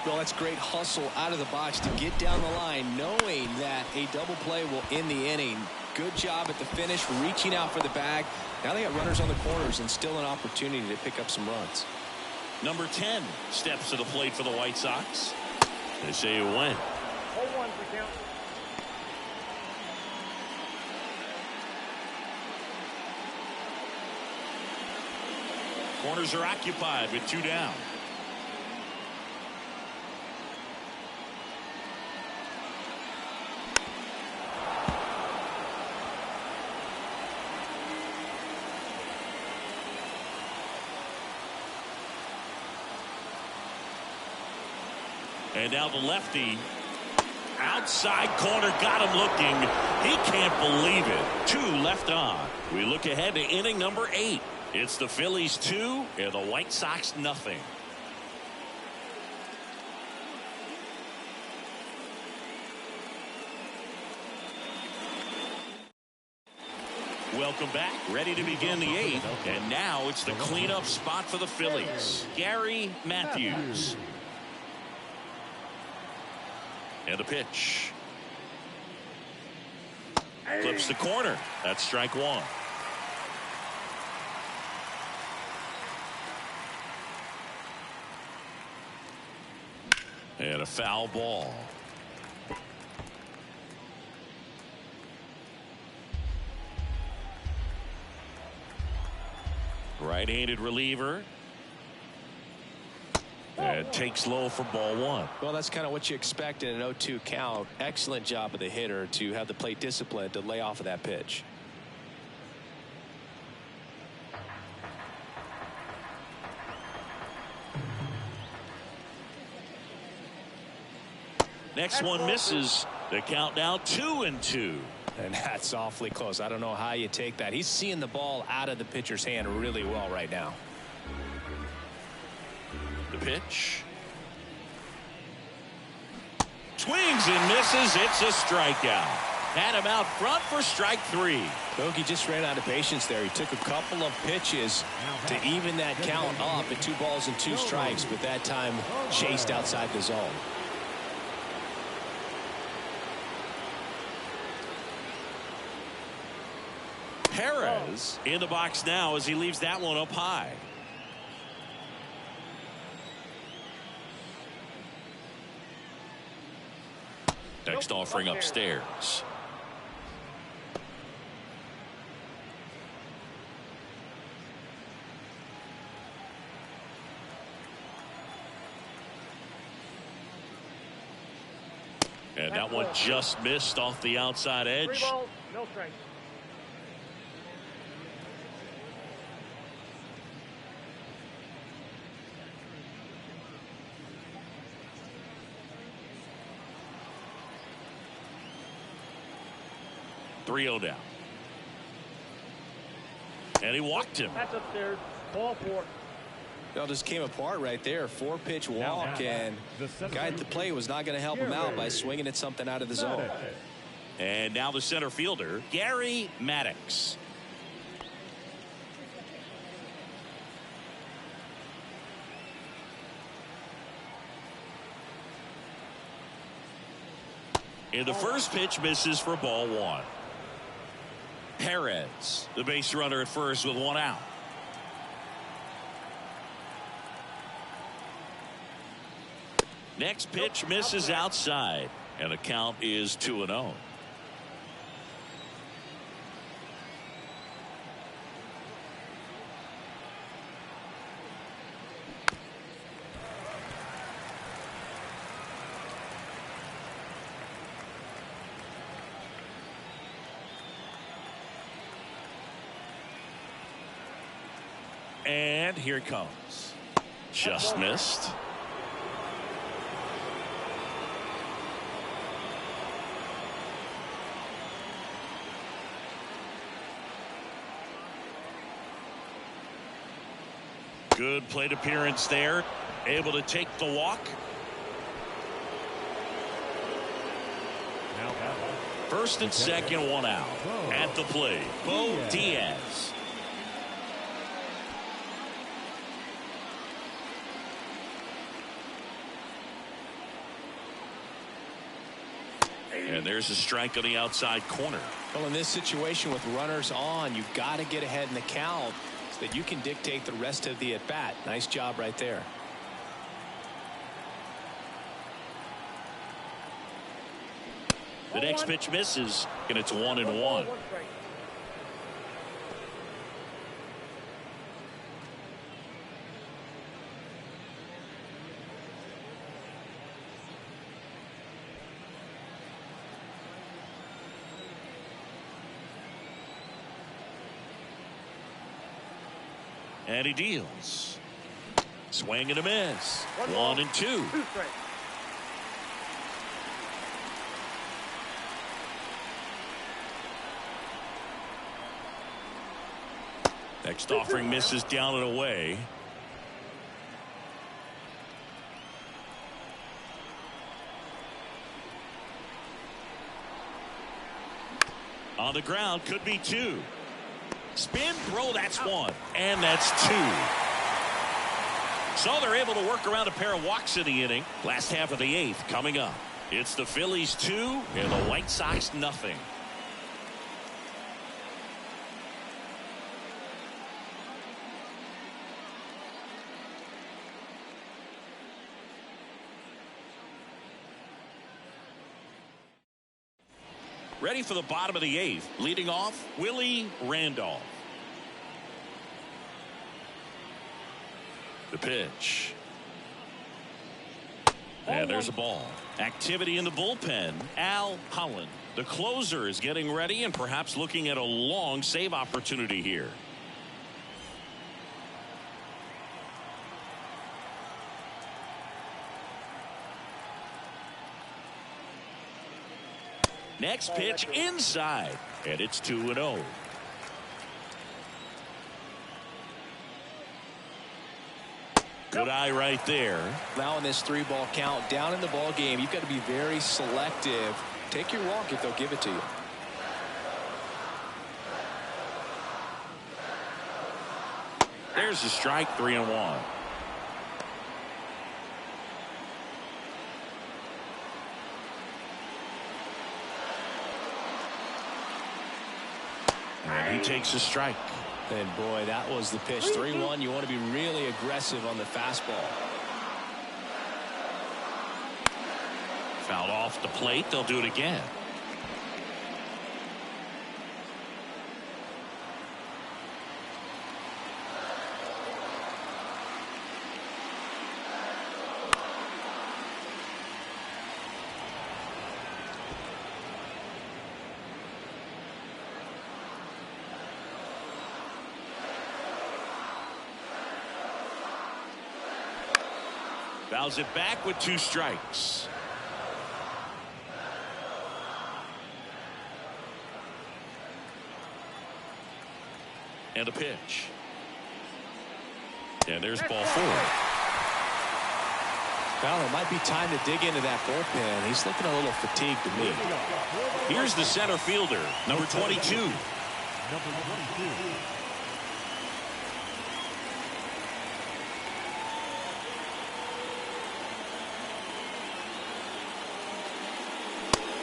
Well, that's great hustle out of the box to get down the line, knowing that a double play will end the inning. Good job at the finish, reaching out for the bag. Now they got runners on the corners and still an opportunity to pick up some runs. Number 10 steps to the plate for the White Sox. They say it went. 0-1 for count. Corners are occupied with 2 down. And now the lefty. Outside corner, got him looking. He can't believe it. 2 left on. We look ahead to inning number 8. It's the Phillies 2 and the White Sox nothing. Welcome back. Ready to begin the 8th. And now it's the cleanup spot for the Phillies. Gary Matthews. And a pitch. Clips the corner. That's strike 1. And a foul ball. Right-handed reliever. And takes low for ball 1. Well, that's kind of what you expect in an 0-2 count. Excellent job of the hitter to have the plate discipline to lay off of that pitch. Next one misses. The count now 2-2. And that's awfully close. I don't know how you take that. He's seeing the ball out of the pitcher's hand really well right now. The pitch. Swings and misses. It's a strikeout. Had him out front for strike 3. Bogey just ran out of patience there. He took a couple of pitches to even that count up at 2 balls and 2 strikes, but that time chased outside the zone. Perez in the box now as he leaves that one up high. Next offering upstairs. And that one just missed off the outside edge. 3 balls, no strikes. .3-0 down. And he walked him. That's upstairs. Ball 4. It all just came apart right there. 4-pitch walk, and the guy at the plate was not going to help him out by swinging at something out of the zone. And now the center fielder, Gary Maddox. And the first pitch misses for ball 1. Perez, the base runner at first with 1 out. Next pitch misses outside, and the count is 2-0. And here it comes. Just missed. Good plate appearance there. Able to take the walk. First and second, one out. At the plate, Bo Diaz. And there's a strike on the outside corner. Well, in this situation with runners on, you've got to get ahead in the count so that you can dictate the rest of the at-bat. Nice job right there. The next pitch misses, and it's 1-1. And he deals. Swing and a miss. 1-2. Next offering misses down and away. On the ground, could be 2. Spin, throw, that's 1. And that's 2. So they're able to work around a pair of walks in the inning. Last half of the 8th coming up. It's the Phillies 2 and the White Sox nothing. Ready for the bottom of the 8th. Leading off, Willie Randolph. The pitch. And there's a ball. Activity in the bullpen. Al Holland, the closer, is getting ready and perhaps looking at a long save opportunity here. Next pitch inside, and it's 2-0. Good eye right there. Now in this 3-ball count, down in the ball game, you've got to be very selective. Take your walk if they'll give it to you. There's a strike, 3-1. And he takes a strike. And boy, that was the pitch. 3-1. You want to be really aggressive on the fastball. Fouled off the plate. They'll do it again. Fouls it back with 2 strikes. And a pitch. And there's ball 4. Well, it might be time to dig into that bullpen. He's looking a little fatigued to me. Here's the center fielder, number 22. Number 22.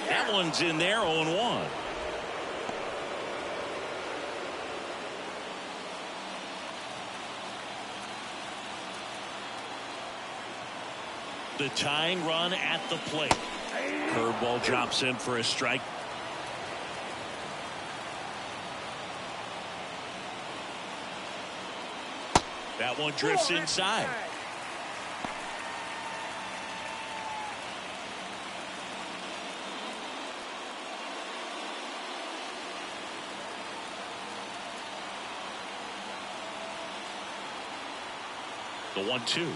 That one's in there, 0-1. The tying run at the plate. Curveball drops in for a strike. That one drifts inside. The 1-2.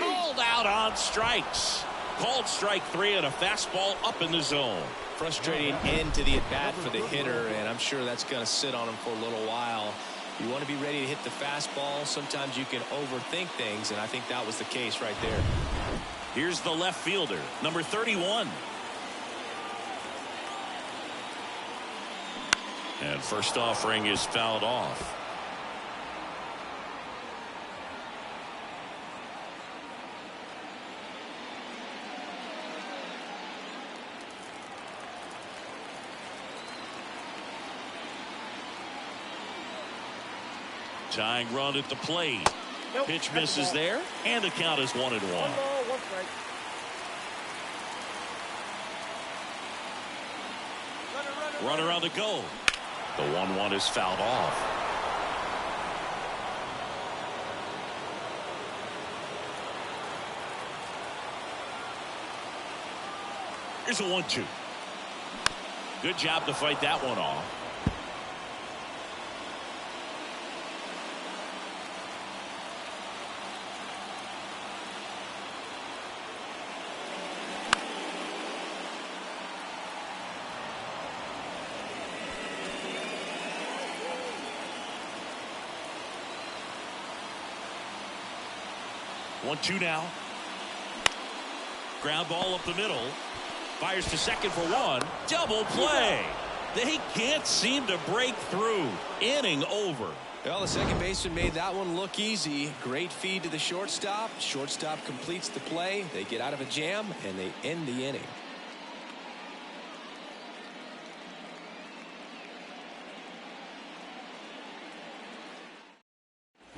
Called out on strikes. Called strike 3 and a fastball up in the zone. Frustrating end to the at-bat for the hitter, and I'm sure that's going to sit on him for a little while. You want to be ready to hit the fastball. Sometimes you can overthink things, and I think that was the case right there. Here's the left fielder, number 31. And first offering is fouled off. Tying run at the plate. Nope, Pitch that's misses ball. there, and the count is 1-1. 1 ball, 1 strike. Runner on the go. The 1-1 is fouled off. Here's a 1-2. Good job to fight that one off. One-two now. Ground ball up the middle. Fires to second for 1. Double play. They can't seem to break through. Inning over. Well, the second baseman made that one look easy. Great feed to the shortstop. Shortstop completes the play. They get out of a jam, and they end the inning.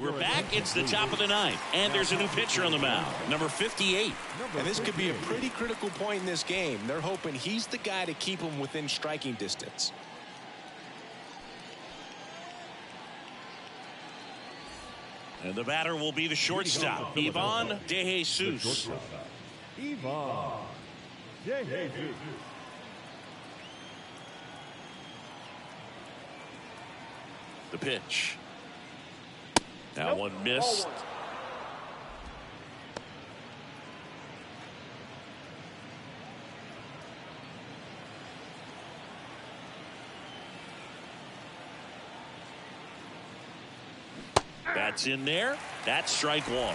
We're back. It's the top of the ninth, and there's a new pitcher on the mound, number 58. And this could be a pretty critical point in this game. They're hoping he's the guy to keep them within striking distance. And the batter will be the shortstop, Ivan De Jesus. Ivan De Jesus. The pitch. That Nope, one missed. ball 1. That's in there. That's strike 1.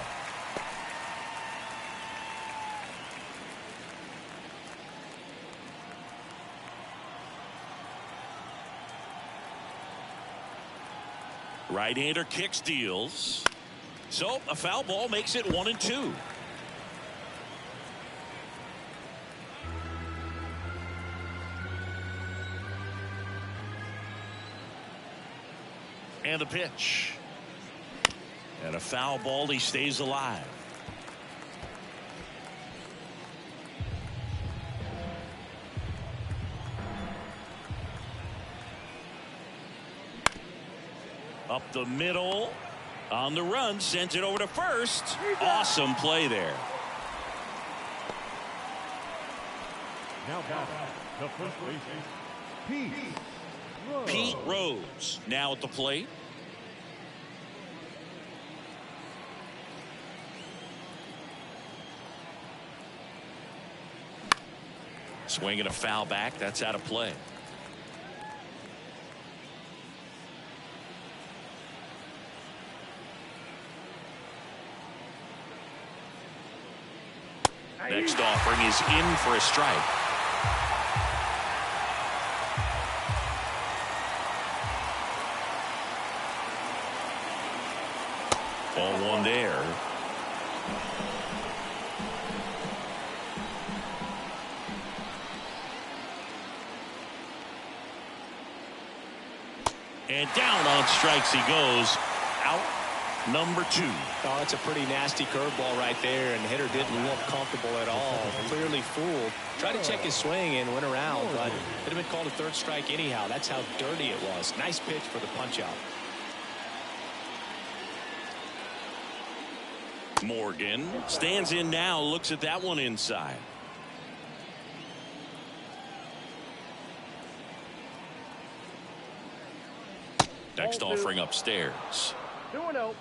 Right-hander kicks, deals. So a foul ball makes it 1-2. And the pitch. And a foul ball. He stays alive. Up the middle. On the run. Sends it over to first. Awesome play there. Now back, the first baseman, Pete Rose now at the plate. Swinging a foul back. That's out of play. Next offering is in for a strike. Ball 1 there. And down on strikes he goes. Out number 2. Oh, that's a pretty nasty curveball right there, and the hitter didn't look comfortable at all. Clearly fooled. Tried to check his swing and went around, but it would have been called a third strike anyhow. That's how dirty it was. Nice pitch for the punch out. Morgan stands in now, looks at that one inside. Next Ball 2. offering upstairs. 2-0.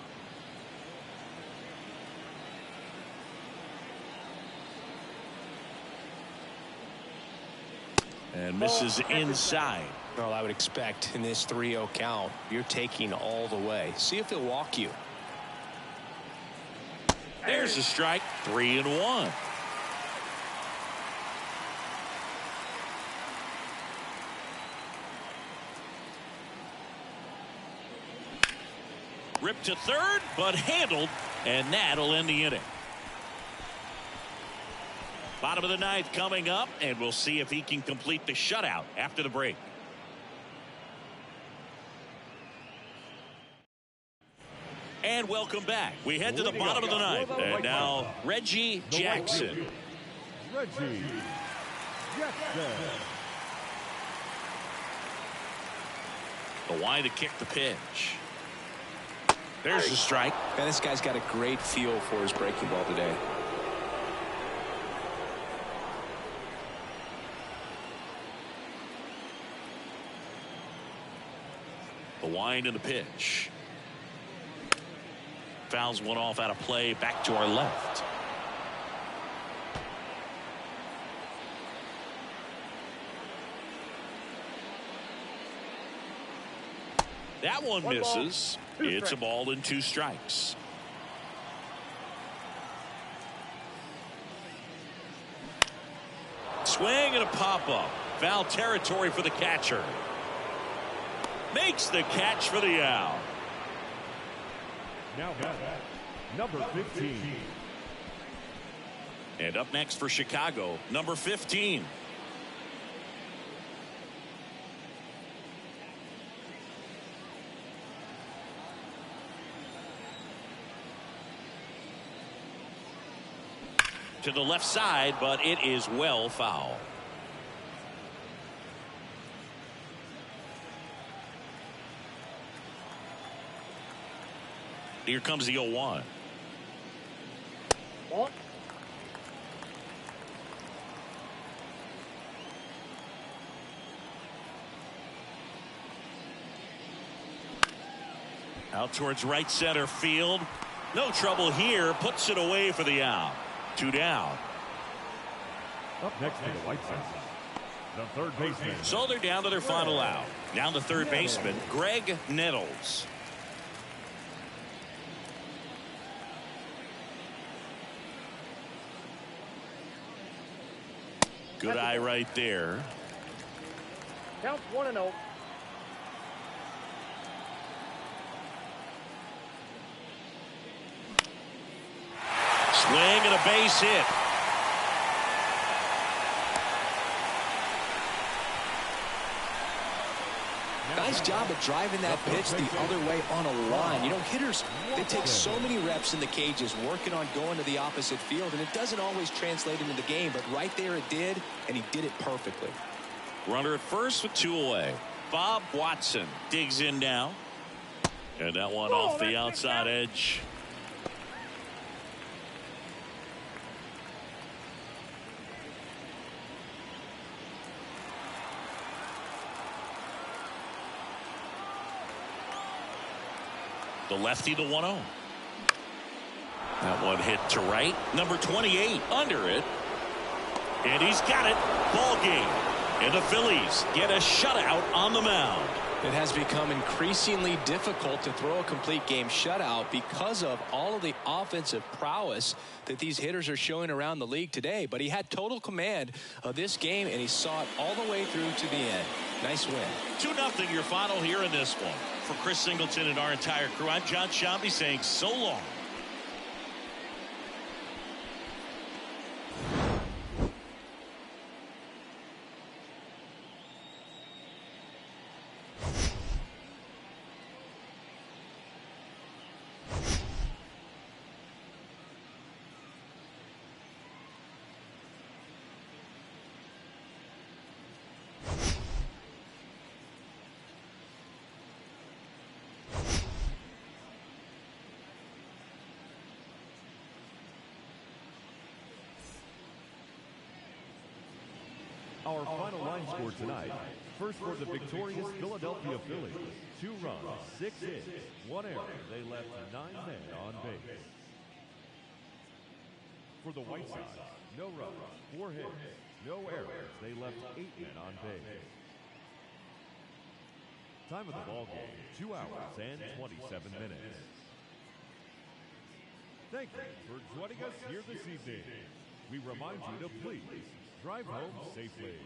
And misses inside. Well, I would expect in this 3-0 count, you're taking all the way. See if he'll walk you. There's a strike. 3-1. Ripped to third, but handled, and that'll end the inning. Bottom of the ninth coming up, and we'll see if he can complete the shutout after the break. And welcome back. We head to the bottom of the ninth. And now Reggie Jackson. Reggie Jackson. The wide to kick the pitch. There's the strike. And this guy's got a great feel for his breaking ball today. The wind and the pitch. Fouls one off out of play, back to our left. That one misses. It's a ball and 2 strikes. Swing and a pop-up. Foul territory for the catcher. Makes the catch for the out. Now number 15. And up next for Chicago, number 15. To the left side, but it is well foul. Here comes the 0-1. Out towards right center field. No trouble here. Puts it away for the out. 2 down. Up next for the White Sox, the third baseman. So they're down to their final out. Now the third baseman, Greg Nettles. Good eye right there. Count 1-0. Swing and a base hit. Nice job of driving that pitch the other way on a line. You know, hitters, they take so many reps in the cages working on going to the opposite field, and it doesn't always translate into the game, but right there it did, and he did it perfectly. Runner at first with 2 away. Bob Watson digs in now. And that one off the outside edge. The lefty, the 1-0. That one hit to right. Number 28 under it. And he's got it. Ball game. And the Phillies get a shutout on the mound. It has become increasingly difficult to throw a complete game shutout because of all of the offensive prowess that these hitters are showing around the league today. But he had total command of this game, and he saw it all the way through to the end. Nice win. 2-0 your final here in this one. For Chris Singleton and our entire crew, I'm John Shambi saying so long. Our final line score tonight. First for the victorious Philadelphia Phillies. 2 runs, 6 hits, 1 error. They left 9 men on base. For the White Sox, no runs, 4 hits, no errors. They left 8 men on base. Time of the ball game, 2 hours and 27 minutes. Thank you for joining us here this evening. We remind you to please drive home safely.